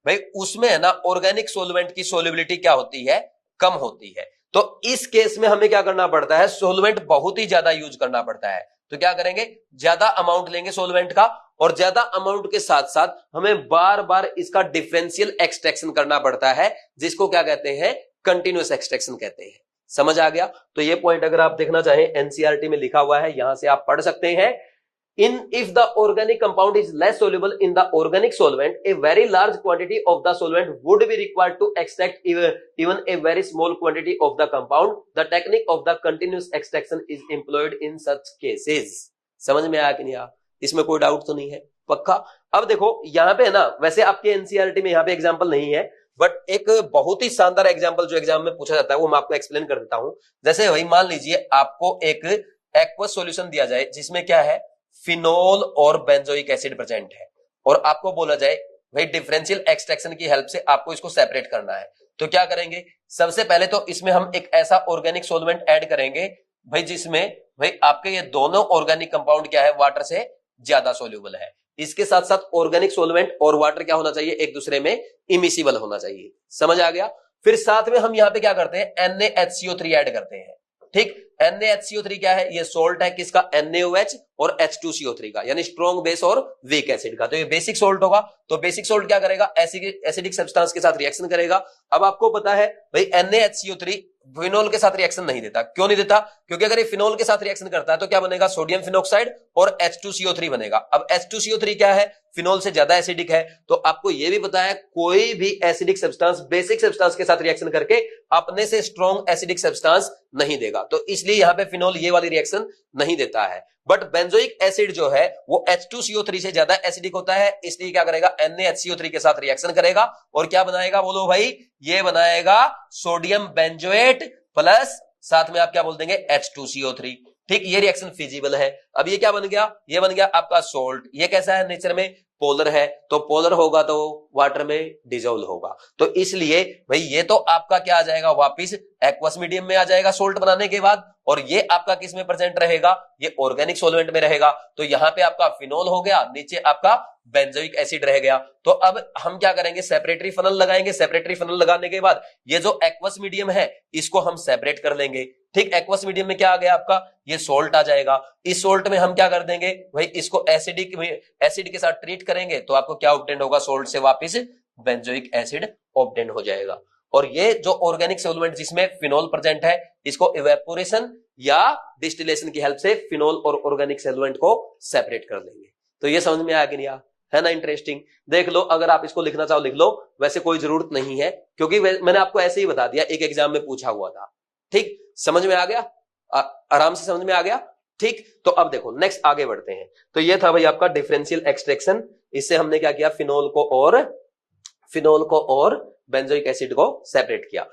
भाई उसमें है ना ऑर्गेनिक सोलवेंट की सोल्युबिलिटी क्या होती है, कम होती है। तो इस केस में हमें क्या करना पड़ता है, सोलवेंट बहुत ही ज्यादा यूज करना पड़ता है। तो क्या करेंगे, ज्यादा अमाउंट लेंगे सोलवेंट का, और ज्यादा अमाउंट के साथ साथ हमें बार बार इसका डिफरेंशियल एक्सट्रैक्शन करना पड़ता है, जिसको क्या कहते हैं, कंटिन्यूअस एक्सट्रैक्शन कहते हैं। समझ आ गया? तो ये पॉइंट अगर आप देखना चाहें एनसीईआरटी में लिखा हुआ है, यहां से आप पढ़ सकते हैं। if the organic compound is less soluble in the organic solvent, a very large quantity of the solvent would be required to extract even a very small quantity of the compound. The technique of the continuous extraction is employed in such cases. समझ में आया कि नहीं आया? इसमें कोई doubt तो नहीं है? पक्का? अब देखो यहाँ पे है ना, वैसे आपके एनसीईआरटी में यहाँ पे एग्जाम्पल नहीं है, बट एक बहुत ही शानदार एग्जाम्पल जो एग्जाम में पूछा जाता है वो मैं आपको एक्सप्लेन कर देता हूं। जैसे वही मान लीजिए आपको एक एक्वस सॉल्यूशन दिया जाए जिसमें क्या है, फिनोल और बेंजोइक एसिड प्रेजेंट है, और आपको बोला जाए भाई डिफरेंशियल एक्सट्रैक्शन की हेल्प से आपको इसको सेपरेट करना है। तो क्या करेंगे, सबसे पहले तो इसमें हम एक ऐसा ऑर्गेनिक सॉल्वेंट ऐड करेंगे भाई जिसमें भाई आपके ये दोनों ऑर्गेनिक कंपाउंड क्या है, वाटर से ज्यादा सोल्यूबल है। इसके साथ साथ ऑर्गेनिक सॉल्वेंट और वाटर क्या होना चाहिए, एक दूसरे में इमिसिबल होना चाहिए। समझ आ गया? फिर साथ में हम यहाँ पे क्या करते हैं, NaHCO3 ऐड करते हैं। ठीक, NaHCO3 क्या है, ये सोल्ट है किसका, NaOH और H2CO3 का, यानी स्ट्रॉन्ग बेस और वीक एसिड का। तो ये बेसिक सोल्ट होगा। तो बेसिक सोल्ट क्या करेगा, एसिडिक सब्सटेंस के साथ रिएक्शन करेगा। अब आपको पता है भाई NaHCO3 फिनोल के साथ रिएक्शन नहीं देता। क्यों नहीं देता? क्योंकि अगर ये फिनोल के साथ रिएक्शन करता है तो क्या बनेगा, सोडियम फिनोक्साइड और H2CO3 बनेगा। अब H2CO3 क्या है, फिनोल से ज्यादा एसिडिक है। तो आपको यह भी पता है कोई भी एसिडिक सब्सटेंस बेसिक सब्सटेंस के साथ रिएक्शन करके अपने से स्ट्रॉन्ग एसिडिक सब्सटेंस नहीं देगा, तो इसलिए यहां पे फिनोल ये वाली रिएक्शन नहीं देता है। बट बेंजोइक एसिड जो है वो H2CO3 से ज्यादा एसिडिक होता है, इसलिए क्या करेगा, NaHCO3 के साथ रिएक्शन करेगा और क्या बनाएगा, बोलो भाई, ये बनाएगा सोडियम बेंजोएट प्लस साथ में आप क्या बोल देंगे, H2CO3। ठीक, ये रिएक्शन फिजिबल है। अब ये क्या बन गया, ये बन गया आपका सोल्ट। ये कैसा है, नेचर में पोलर है, तो पोलर होगा तो वाटर में डिजोल्व होगा। तो इसलिए भाई ये तो आपका क्या आ जाएगा, वापिस एक्वस मीडियम में आ जाएगा सोल्ट बनाने के बाद, और ये आपका किस में प्रेजेंट रहेगा, ये ऑर्गेनिक सॉल्वेंट में रहेगा। तो यहां पे आपका फिनोल हो गया, नीचे आपका बेंजोइक एसिड रह गया। तो अब हम क्या करेंगे, सेपरेटरी फनल लगाएंगे। सेपरेटरी फनल लगाने के बाद ये जो एक्वस मीडियम है इसको हम सेपरेट कर लेंगे। ठीक, एक्वस मीडियम में क्या आ गया आपका, ये सोल्ट आ जाएगा। इस सोल्ट में हम क्या कर देंगे भाई, इसको एसिड के साथ ट्रीट करेंगे तो आपको क्या ऑब्टेन होगा, सोल्ट से वापस बेंजोइक एसिड ऑब्टेन हो जाएगा। और ये जो ऑर्गेनिक सॉल्वेंट जिसमें फिनोल प्रेजेंट है, इसको इवेपोरेशन या डिस्टिलेशन की हेल्प से फिनोल और ऑर्गेनिक सॉल्वेंट को सेपरेट कर लेंगे। तो ये समझ में आया कि नहीं आया, है ना इंटरेस्टिंग? देख लो, अगर आप इसको लिखना चाहो लिख लो, वैसे कोई जरूरत नहीं है क्योंकि मैंने आपको ऐसे ही बता दिया, एक एग्जाम में पूछा हुआ था। ठीक, समझ में आ गया, आराम से समझ में आ गया। ठीक, तो अब देखो नेक्स्ट आगे बढ़ते हैं। तो ये था भाई आपका डिफरेंशियल एक्सट्रैक्शन। इससे हमने क्या किया, फिनोल को और बेंजोइक एसिड को सेपरेट किया।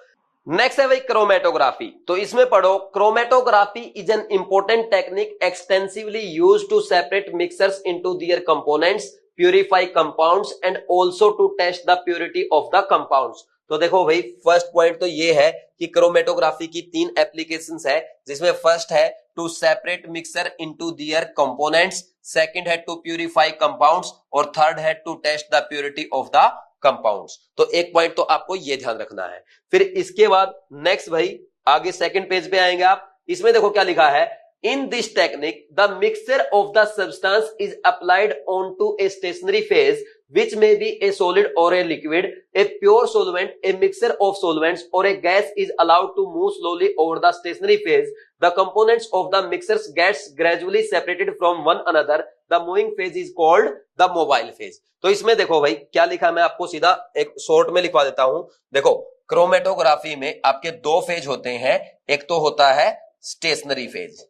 नेक्स्ट है भाई क्रोमेटोग्राफी। तो इसमें पढ़ो, chromatography is an important technique extensively used to separate mixtures into their components, purify compounds and also to test the purity of the compounds. तो देखो भाई फर्स्ट पॉइंट तो ये है कि क्रोमेटोग्राफी की 3 एप्लीकेशंस है, जिसमें फर्स्ट है to separate mixture into their components, second है टू प्यूरिफाई कंपाउंड्स और थर्ड है to test the purity of the compounds. तो एक पॉइंट तो आपको ये ध्यान रखना है। फिर इसके बाद नेक्स्ट भाई आगे सेकंड पेज पे आएंगे आप, इसमें देखो क्या लिखा है, in this technique the mixture of the substance is applied on to a stationary phase which may be a solid or a liquid, a pure solvent, a mixture of solvents or a gas is allowed to move slowly over the stationary phase. The components of the mixtures gets gradually separated from one another. The moving phase is called the mobile phase. तो इसमें देखो भाई क्या लिखा है, मैं आपको सीधा एक शॉर्ट में लिखवा देता हूं। देखो क्रोमेटोग्राफी में आपके 2 फेज होते हैं, एक तो होता है स्टेशनरी फेज।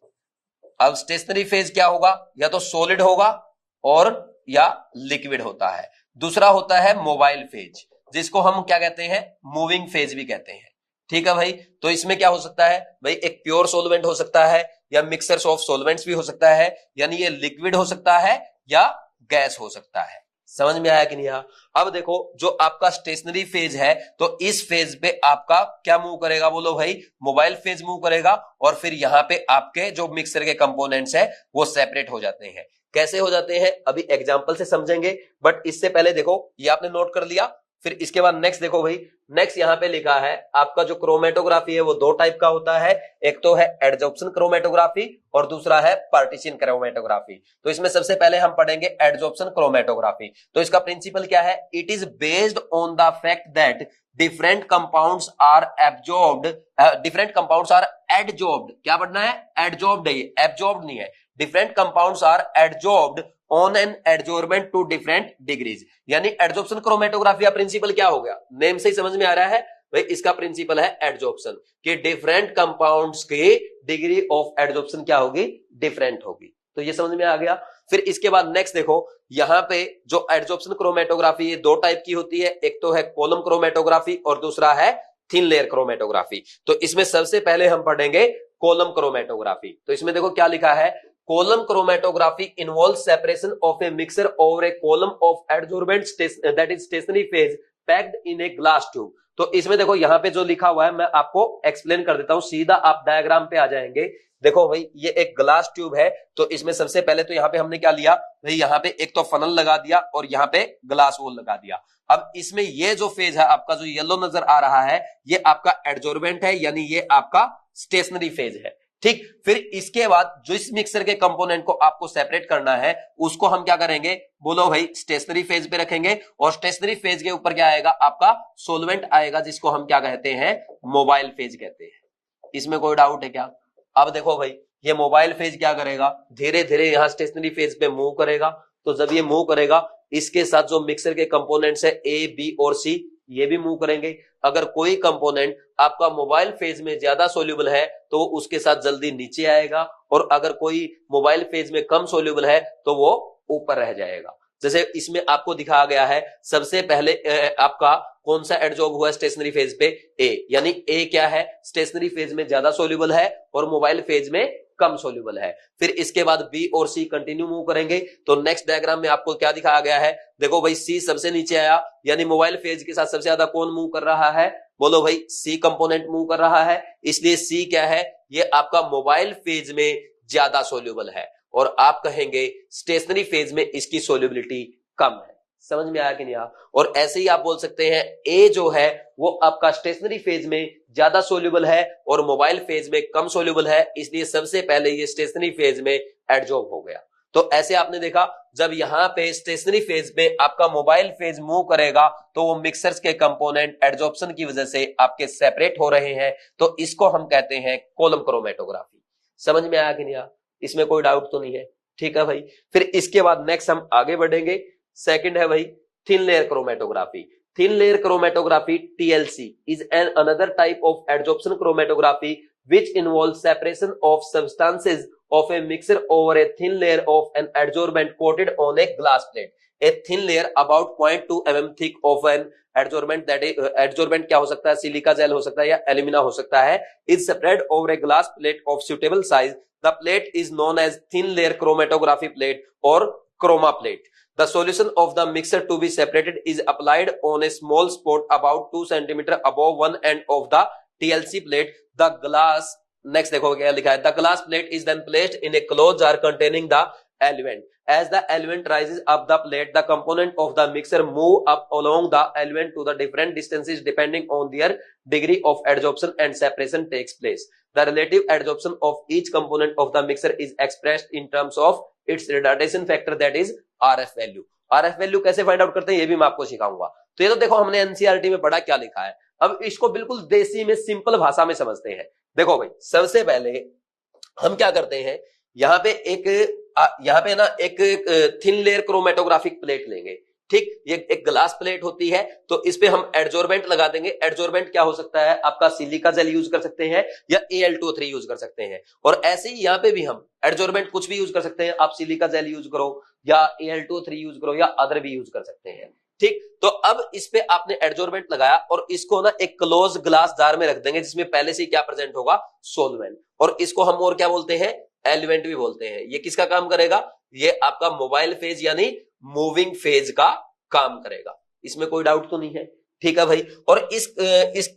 अब स्टेशनरी फेज क्या होगा, या तो सॉलिड होगा और या लिक्विड होता है। दूसरा होता है मोबाइल फेज, जिसको हम क्या कहते हैं, मूविंग फेज भी कहते हैं। ठीक है भाई, तो इसमें क्या हो सकता है भाई, एक प्योर सोलवेंट हो सकता है या मिक्सचर्स ऑफ सोलवेंट्स भी हो सकता है, यानी ये लिक्विड हो सकता है या गैस हो सकता है। समझ में आया कि नहीं आया? अब देखो जो आपका स्टेशनरी फेज है, तो इस फेज पे आपका क्या मूव करेगा, बोलो भाई, मोबाइल फेज मूव करेगा, और फिर यहां पे आपके जो मिक्सचर के कंपोनेंट्स है वो सेपरेट हो जाते हैं। कैसे हो जाते हैं अभी एग्जांपल से समझेंगे, बट इससे पहले देखो ये आपने नोट कर लिया, फिर इसके बाद नेक्स्ट देखो भाई, नेक्स्ट यहां पे लिखा है आपका जो क्रोमेटोग्राफी है वो दो टाइप का होता है, एक तो है एडजॉर्प्शन क्रोमेटोग्राफी और दूसरा है पार्टीशन क्रोमेटोग्राफी। तो इसमें सबसे पहले हम पढ़ेंगे एडजॉर्प्शन क्रोमेटोग्राफी। तो इसका प्रिंसिपल क्या है, it is based on the fact that different compounds are absorbed, different compounds are adsorbed, क्या पढ़ना है, एडजॉर्ब्ड है, एब्जॉर्ब्ड नहीं है, different compounds are adsorbed on an adsorbent to different degrees. यानी एडजॉर्प्शन क्रोमेटोग्राफी का प्रिंसिपल क्या हो गया, नेम से ही समझ में आ रहा है भाई, इसका प्रिंसिपल है एडजॉर्प्शन, कि डिफरेंट कंपाउंड्स की डिग्री ऑफ एडजॉर्प्शन क्या होगी, डिफरेंट होगी। तो ये समझ में आ गया। फिर इसके बाद नेक्स्ट देखो, यहां पे जो एडजॉर्प्शन क्रोमेटोग्राफी ये दो टाइप की होती है, एक तो है कॉलम क्रोमेटोग्राफी और दूसरा है थिन लेयर क्रोमेटोग्राफी। तो इसमें सबसे पहले हम पढ़ेंगे कॉलम क्रोमेटोग्राफी। तो इसमें देखो क्या लिखा है, column chromatography involves separation of a mixture over a column of adsorbent that is stationary phase packed in a glass tube। तो इसमें देखो यहाँ पे जो लिखा हुआ है मैं आपको एक्सप्लेन कर देता हूं, सीधा आप डायग्राम पे आ जाएंगे। देखो भाई ये एक ग्लास ट्यूब है, तो इसमें सबसे पहले तो यहाँ पे हमने क्या लिया भाई, यहाँ पे एक तो फनल लगा दिया और यहाँ पे ग्लास वॉल लगा दिया। अब इसमें ये जो फेज है आपका जो येलो नजर आ रहा है, ये आपका एडजॉर्बेंट है, यानी ये आपका स्टेशनरी फेज है, ठीक। फिर इसके बाद जो इस मिक्सर के कंपोनेंट को आपको सेपरेट करना है उसको हम क्या करेंगे, बोलो भाई, स्टेशनरी फेज पे रखेंगे और स्टेशनरी फेज के ऊपर क्या आएगा, आपका सोलवेंट आएगा, जिसको हम क्या कहते हैं, मोबाइल फेज कहते हैं। इसमें कोई डाउट है क्या? अब देखो भाई, ये मोबाइल फेज क्या करेगा, धीरे धीरे यहां स्टेशनरी फेज पे मूव करेगा। तो जब ये मूव करेगा, इसके साथ जो मिक्सर के कंपोनेंट्स है ए, बी और सी, ये भी मूव करेंगे। अगर कोई कंपोनेंट आपका मोबाइल फेज में ज्यादा सोल्यूबल है तो वो उसके साथ जल्दी नीचे आएगा, और अगर कोई मोबाइल फेज में कम सोल्यूबल है तो वो ऊपर रह जाएगा। जैसे इसमें आपको दिखाया गया है, सबसे पहले आपका कौन सा एडजॉर्ब हुआ स्टेशनरी फेज पे, ए, यानी ए क्या है, स्टेशनरी फेज में ज्यादा सोल्यूबल है और मोबाइल फेज में कम सोल्यूबल है। फिर इसके बाद बी और सी कंटिन्यू मूव करेंगे। तो नेक्स्ट डायग्राम में आपको क्या दिखाया गया है, देखो भाई सी सबसे नीचे आया, यानी मोबाइल फेज के साथ सबसे ज्यादा कौन मूव कर रहा है, बोलो भाई, सी कंपोनेंट मूव कर रहा है, इसलिए सी क्या है, ये आपका मोबाइल फेज में ज्यादा सोल्यूबल है, और आप कहेंगे स्टेशनरी फेज में इसकी सोल्यूबिलिटी कम है। समझ में आया कि नहीं? और ऐसे ही आप बोल सकते हैं ए जो है वो आपका स्टेशनरी फेज में ज्यादा सोल्यूबल है और मोबाइल फेज में कम सोल्यूबल है, इसलिए सबसे पहले ये स्टेशनरी फेज में एडजॉर्ब हो गया। तो ऐसे आपने देखा, जब यहां पे स्टेशनरी फेज में आपका मोबाइल फेज मूव करेगा तो वो मिक्सर्स के कंपोनेंट एडजॉर्प्शन की वजह से आपके सेपरेट हो रहे हैं, तो इसको हम कहते हैं कॉलम क्रोमेटोग्राफी। समझ में आया कि नहीं? इसमें कोई डाउट तो नहीं है? ठीक है भाई। फिर इसके बाद नेक्स्ट हम आगे बढ़ेंगे, सेकंड है भाई thin layer chromatography. Thin layer chromatography TLC is another type of adsorption chromatography which involves separation of substances of a mixture over a thin layer of an adsorbent coated on a glass plate. A thin layer about 0.2 mm thick of an adsorbent, that is adsorbent क्या हो सकता है, silica gel हो सकता है या alumina हो सकता है, is spread over a glass plate of suitable size. The plate is known as thin layer chromatography plate or chroma plate. The solution of the mixture to be separated is applied on a small spot about 2 cm above one end of the TLC plate. The glass, next देखो क्या लिखा है, the glass plate is then placed in a closed jar containing the element. As the element rises up the plate, the component of the mixture move up along the element to the different distances depending on their degree of adsorption and separation takes place. The relative adsorption of each component of the mixture is expressed in terms of its retardation factor, that is RF value. RF value कैसे find out करते हैं ये भी मैं आपको सिखाऊंगा। तो ये तो देखो हमने एनसीईआरटी में पढ़ा, क्या लिखा है, अब इसको बिल्कुल देसी में सिंपल भाषा में समझते हैं। देखो भाई, सबसे पहले हम क्या करते हैं, यहाँ पे ना एक थिन लेयर क्रोमेटोग्राफिक प्लेट लेंगे, ठीक। ये एक ग्लास प्लेट होती है, तो इस पे हम एडजॉर्बेंट लगा देंगे। एडजॉर्बेंट क्या हो सकता है, आपका सिलिका जेल यूज कर सकते हैं या Al2O3 यूज कर सकते हैं, और ऐसे ही यहाँ पे भी हम एडजॉर्बेंट कुछ भी यूज कर सकते हैं। आप सिलिका जेल यूज करो या Al2O3 यूज करो या अदर भी यूज कर सकते हैं, ठीक। तो अब इस पे आपने एडजॉर्बेंट लगाया और इसको ना एक क्लोज ग्लास जार में रख देंगे, जिसमें पहले से क्या प्रेजेंट होगा, सोलवेंट, और इसको हम और क्या बोलते हैं, एलिमेंट भी बोलते हैं। ये किसका काम करेगा, ये आपका मोबाइल फेज यानी मूविंग फेज का काम करेगा। इसमें कोई डाउट तो नहीं है? ठीक है भाई। और इस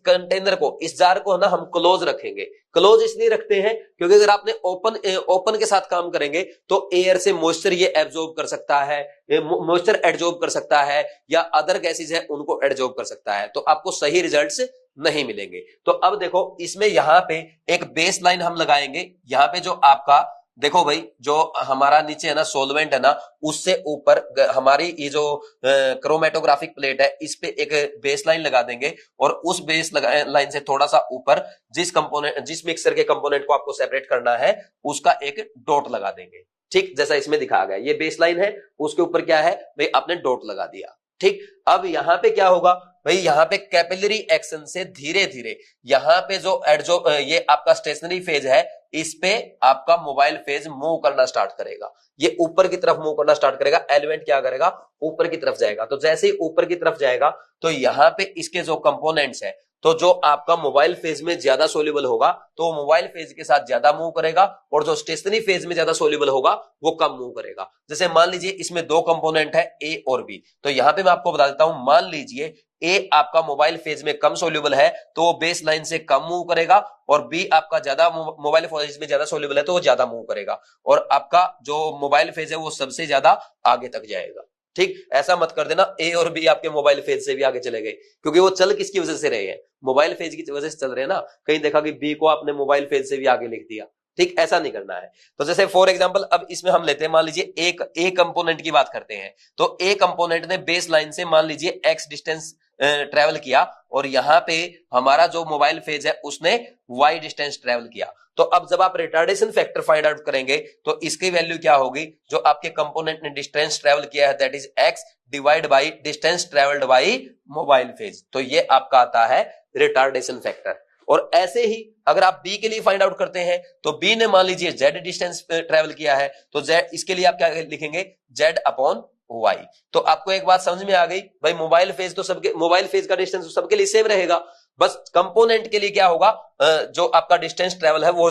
कंटेनर को, इस जार को है ना हम क्लोज रखेंगे। क्लोज इसलिए रखते हैं क्योंकि अगर आपने ओपन के साथ काम करेंगे तो एयर से मॉइस्चर ये एब्जॉर्ब कर सकता है, मॉइस्चर एब्जॉर्ब कर सकता है, या अदर गैसेज है उनको एब्जॉर्ब कर सकता है, तो आपको सही रिजल्ट्स नहीं मिलेंगे। तो अब देखो इसमें यहां पे एक बेस लाइन हम लगाएंगे। यहां पे जो आपका देखो भाई, जो हमारा नीचे है ना सॉल्वेंट है ना, उससे ऊपर हमारी ये जो क्रोमेटोग्राफिक प्लेट है इस पे एक बेस लाइन लगा देंगे, और उस बेस लाइन से थोड़ा सा ऊपर जिस मिक्सर के कंपोनेंट को आपको सेपरेट करना है उसका एक डॉट लगा देंगे। ठीक, जैसा इसमें दिखाया गया, ये बेस लाइन है, उसके ऊपर क्या है भाई, आपने डॉट लगा दिया। ठीक, अब यहां पे क्या होगा भाई, यहां पे कैपिलरी एक्शन से धीरे धीरे यहां पे जो ये आपका स्टेशनरी फेज है, इस पे आपका मोबाइल फेज मूव करना स्टार्ट करेगा। ये ऊपर की तरफ मूव करना स्टार्ट करेगा, एलिमेंट क्या करेगा, ऊपर की तरफ जाएगा। तो जैसे ही ऊपर की तरफ जाएगा तो यहां पे इसके जो कंपोनेंट्स है, तो जो आपका मोबाइल फेज में ज्यादा सोल्यूबल होगा तो मोबाइल फेज के साथ ज्यादा मूव करेगा, और जो स्टेशनरी फेज में ज्यादा सोल्यूबल होगा वो कम मूव करेगा। जैसे मान लीजिए इसमें दो कंपोनेंट है ए और बी, तो यहां पे मैं आपको बता देता हूं, मान लीजिए ए आपका मोबाइल फेज में कम सोल्यूबल है तो वो बेस लाइन से कम मूव करेगा, और बी आपका ज्यादा मोबाइल फेज में ज्यादा सोल्यूबल है तो वो ज्यादा मूव करेगा, और आपका जो मोबाइल फेज है वो सबसे ज्यादा आगे तक जाएगा। ठीक, ऐसा मत कर देना ए और बी आपके मोबाइल फेज से भी आगे चले गए, क्योंकि वो चल किसकी वजह से रहे हैं, मोबाइल फेज की वजह से चल रहे हैं ना। कहीं देखा कि बी को आपने मोबाइल फेज से भी आगे लिख दिया। ठीक, ऐसा नहीं करना है। तो जैसे फॉर एग्जांपल अब इसमें हम लेते हैं, मान लीजिए एक ए कंपोनेंट की बात करते हैं, तो ए कंपोनेंट ने बेस लाइन से मान लीजिए एक्स डिस्टेंस ट्रेवल किया, और यहां पे हमारा जो मोबाइल फेज है उसने वाई डिस्टेंस ट्रेवल किया। तो अब जब आप रिटार्डेशन फैक्टर फाइंड आउट करेंगे तो इसकी वैल्यू क्या होगी, जो आपके कंपोनेंट ने डिस्टेंस ट्रेवल किया है that is x divide by distance travelled by mobile phase, तो ये आपका आता है रिटार्डेशन फैक्टर। और ऐसे ही अगर आप बी के लिए फाइंड आउट करते हैं तो बी ने मान लीजिए जेड डिस्टेंस ट्रेवल किया है, तो जेड, इसके लिए आप क्या लिखेंगे, जेड अपॉन वाई। तो आपको एक बात समझ में आ गई भाई, मोबाइल फेज तो सबके, मोबाइल फेज का डिस्टेंस तो सबके लिए सेम रहेगा, बस कंपोनेंट के लिए क्या होगा, जो आपका डिस्टेंस ट्रेवल है वो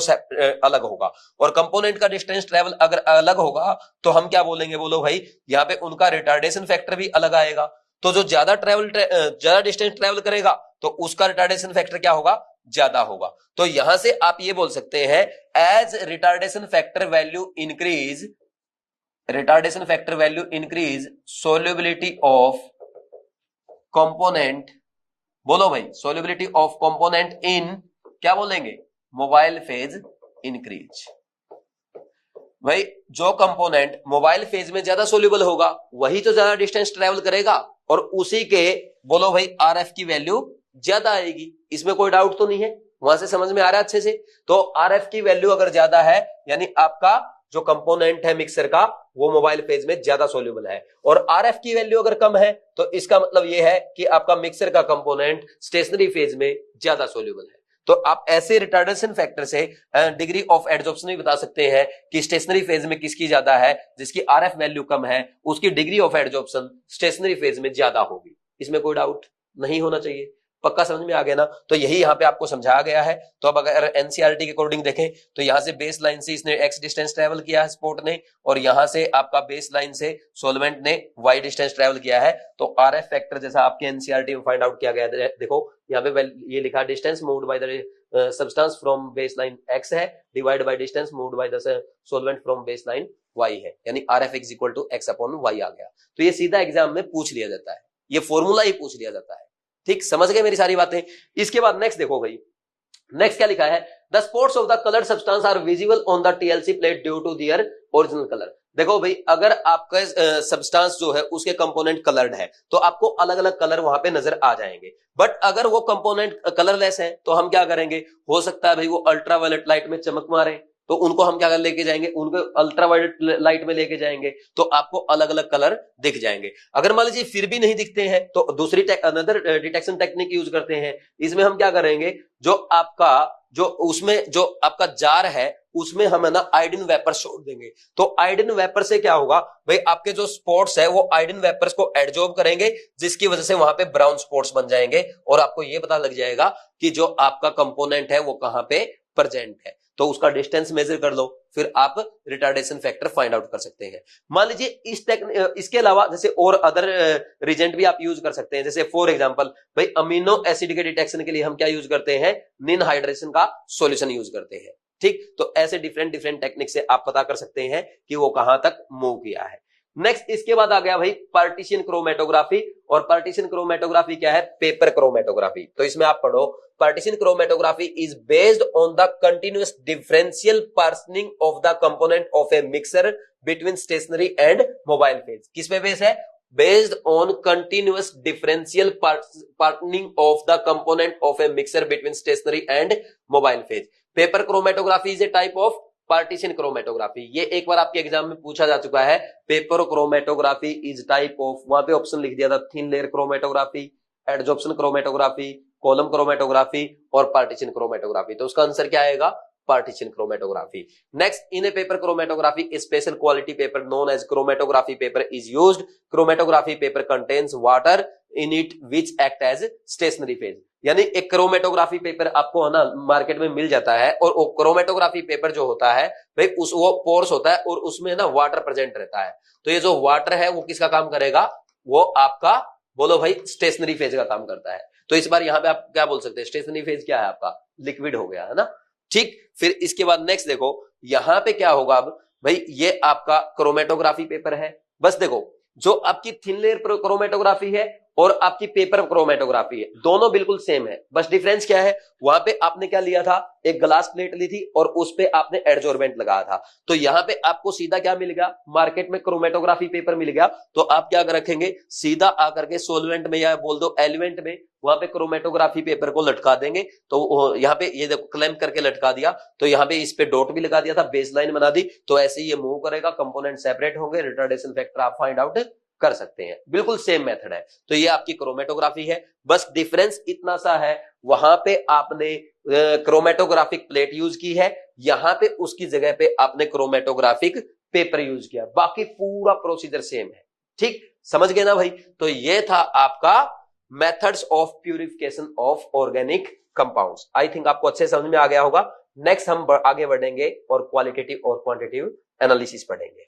अलग होगा, और कंपोनेंट का डिस्टेंस ट्रेवल अगर अलग होगा तो हम क्या बोलेंगे, बोलो भाई, यहाँ पे उनका रिटार्डेशन फैक्टर भी अलग आएगा। तो जो ज्यादा डिस्टेंस ट्रेवल करेगा तो उसका रिटार्डेशन फैक्टर क्या होगा, ज्यादा होगा। तो यहां से आप ये बोल सकते हैं, as retardation factor value increase, retardation factor value increase, solubility of component, बोलो भाई, सोल्यूबिलिटी ऑफ कंपोनेंट इन, क्या बोलेंगे, मोबाइल फेज इंक्रीज। भाई जो कंपोनेंट मोबाइल फेज में ज्यादा सोल्यूबल होगा वही तो ज्यादा डिस्टेंस ट्रेवल करेगा, और उसी के बोलो भाई आरएफ की वैल्यू ज्यादा आएगी। इसमें कोई डाउट तो नहीं है, वहां से समझ में आ रहा है अच्छे से। तो आरएफ की वैल्यू अगर ज्यादा है यानी आपका जो कंपोनेंट है मिक्सर का वो मोबाइल फेज में ज्यादा सोल्यूबल है, और आरएफ की वैल्यू अगर कम है तो इसका मतलब यह है कि आपका मिक्सर का कंपोनेंट स्टेशनरी फेज में ज्यादा सोल्यूबल है। तो आप ऐसे रिटार्डेशन फैक्टर से डिग्री ऑफ एडजॉर्प्शन भी बता सकते हैं कि स्टेशनरी फेज में किसकी ज्यादा है, जिसकी आरएफ वैल्यू कम है उसकी degree of adsorption stationary phase में ज्यादा होगी। इसमें कोई डाउट नहीं होना चाहिए। पक्का समझ में आ गया ना। तो यही यहाँ पे आपको समझाया गया है। तो अब अगर एनसीईआरटी के अकॉर्डिंग देखें तो यहाँ से बेस लाइन से इसने एक्स डिस्टेंस ट्रेवल किया है स्पोर्ट ने, और यहाँ से आपका बेस लाइन से सोलवेंट ने वाई डिस्टेंस ट्रेवल किया है। तो आरएफ फैक्टर जैसा आपके एनसीईआरटी में फाइंड आउट किया गया है, देखो यहाँ पे ये लिखा distance moved by the substance from base line X है divide by distance moved by the solvent from base line Y है, यानी RF is equal to X upon Y आ गया। तो ये सीधा एग्जाम में पूछ लिया जाता है, ये फॉर्मूला ही पूछ लिया जाता है। ठीक, समझ गए मेरी सारी बातें। इसके बाद नेक्स्ट देखो भाई, नेक्स्ट क्या लिखा है, the spots of the coloured substance are visible on the TLC plate due to their original colour. देखो भाई, अगर आपका सब्सटेंस जो है उसके कंपोनेंट कलर्ड है तो आपको अलग अलग कलर वहां पे नजर आ जाएंगे। बट अगर वो कंपोनेंट कलरलेस है तो हम क्या करेंगे, हो सकता है भाई वो अल्ट्रावायलेट लाइट में चमक मारे, तो उनको हम क्या लेके जाएंगे, उनको अल्ट्रावायलेट लाइट में लेके जाएंगे तो आपको अलग अलग कलर दिख जाएंगे। अगर मान लीजिए फिर भी नहीं दिखते हैं तो दूसरी अनदर डिटेक्शन टेक्निक यूज करते हैं। इसमें हम क्या करेंगे, जो आपका जार है उसमें हम है ना आयोडीन वेपर छोड़ देंगे। तो आयोडीन वेपर से क्या होगा भाई, आपके जो स्पॉट्स है वो आयोडीन वेपर्स को एब्जॉर्ब करेंगे, जिसकी वजह से वहां पे ब्राउन स्पॉट्स बन जाएंगे और आपको ये पता लग जाएगा कि जो आपका कंपोनेंट है वो कहां पे प्रेजेंट है। तो उसका डिस्टेंस मेजर कर लो, फिर आप रिटार्डेशन फैक्टर फाइंड आउट कर सकते हैं। मान लीजिए इसके अलावा जैसे और अदर रिजेंट भी आप यूज कर सकते हैं। जैसे फॉर एग्जांपल भाई अमीनो एसिड के डिटेक्शन के लिए हम क्या यूज करते हैं, निन हाइड्रेशन का सॉल्यूशन यूज करते हैं। ठीक, तो ऐसे डिफरेंट डिफरेंट टेक्निक से आप पता कर सकते हैं कि वो कहां तक मूव किया है। नेक्स्ट इसके बाद आ गया भाई पार्टीशन क्रोमेटोग्राफी। और पार्टीशन क्रोमेटोग्राफी क्या है, पेपर क्रोमेटोग्राफी। तो इसमें आप पढ़ो, partition chromatography is based on the continuous differential partitioning of the component of a mixer between stationary and mobile phase। किस पे बेस है, based on continuous differential partitioning of the component of a mixer between stationary and mobile phase। paper chromatography is a type of partition chromatography. ये एक बार आपके exam में पूछा जा चुका है। Paper chromatography is type of, वहां पे ऑप्शन लिख दिया था thin layer chromatography, adsorption chromatography, column chromatography और पार्टीशन क्रोमेटोग्राफी। तो उसका आंसर क्या आएगा, partition chromatography। Next, in a paper chromatography, a special quality paper known as chromatography paper is used। chromatography paper contains water in it which act as stationary phase। यानी एक chromatography paper आपको है ना market में मिल जाता है, और वो क्रोमेटोग्राफी पेपर जो होता है भाई उस वो पोर्स होता है और उसमें ना वाटर प्रेजेंट रहता है। तो ये जो वाटर है वो किसका काम करेगा, वो आपका बोलो भाई स्टेशनरी फेज का काम करता है। तो इस बार यहाँ पे आप क्या बोल सकते हैं, स्टेशनरी फेज क्या है आपका, लिक्विड हो गया है ना। ठीक, फिर इसके बाद नेक्स्ट देखो यहां पे क्या होगा। अब भाई ये आपका क्रोमेटोग्राफी पेपर है। बस देखो जो आपकी थिन लेयर क्रोमेटोग्राफी है और आपकी पेपर क्रोमेटोग्राफी है, दोनों बिल्कुल सेम है। बस डिफरेंस क्या है, वहां पे आपने क्या लिया था, एक ग्लास प्लेट ली थी और उस पे आपने एडजॉर्बेंट लगाया था। तो यहाँ पे आपको सीधा क्या मिल गया, मार्केट में क्रोमेटोग्राफी पेपर मिल गया। तो आप क्या रखेंगे, सीधा आकर के सोलवेंट में या बोल दो एलिमेंट में वहां पे क्रोमेटोग्राफी पेपर को लटका देंगे। तो यहाँ पे ये देखो क्लैंप करके लटका दिया, तो यहाँ पे इस पे डॉट भी लगा दिया था, बेस लाइन बना दी। तो ऐसे ही ये मूव करेगा, कंपोनेंट सेपरेट होंगे, रिटार्डेशन फैक्टर आप फाइंड आउट कर सकते हैं। बिल्कुल सेम मेथड है। तो ये आपकी क्रोमेटोग्राफी है। बस डिफरेंस इतना सा है, वहां पे आपने क्रोमेटोग्राफिक प्लेट यूज की है, यहां पे उसकी जगह पे आपने क्रोमेटोग्राफिक पेपर यूज किया, बाकी पूरा प्रोसीजर सेम है। ठीक, समझ गए ना भाई। तो ये था आपका methods of purification of organic compounds. I think आपको अच्छे समझ में आ गया होगा। नेक्स्ट हम आगे बढ़ेंगे और क्वालिटेटिव और क्वांटिटेटिव एनालिसिस पढ़ेंगे।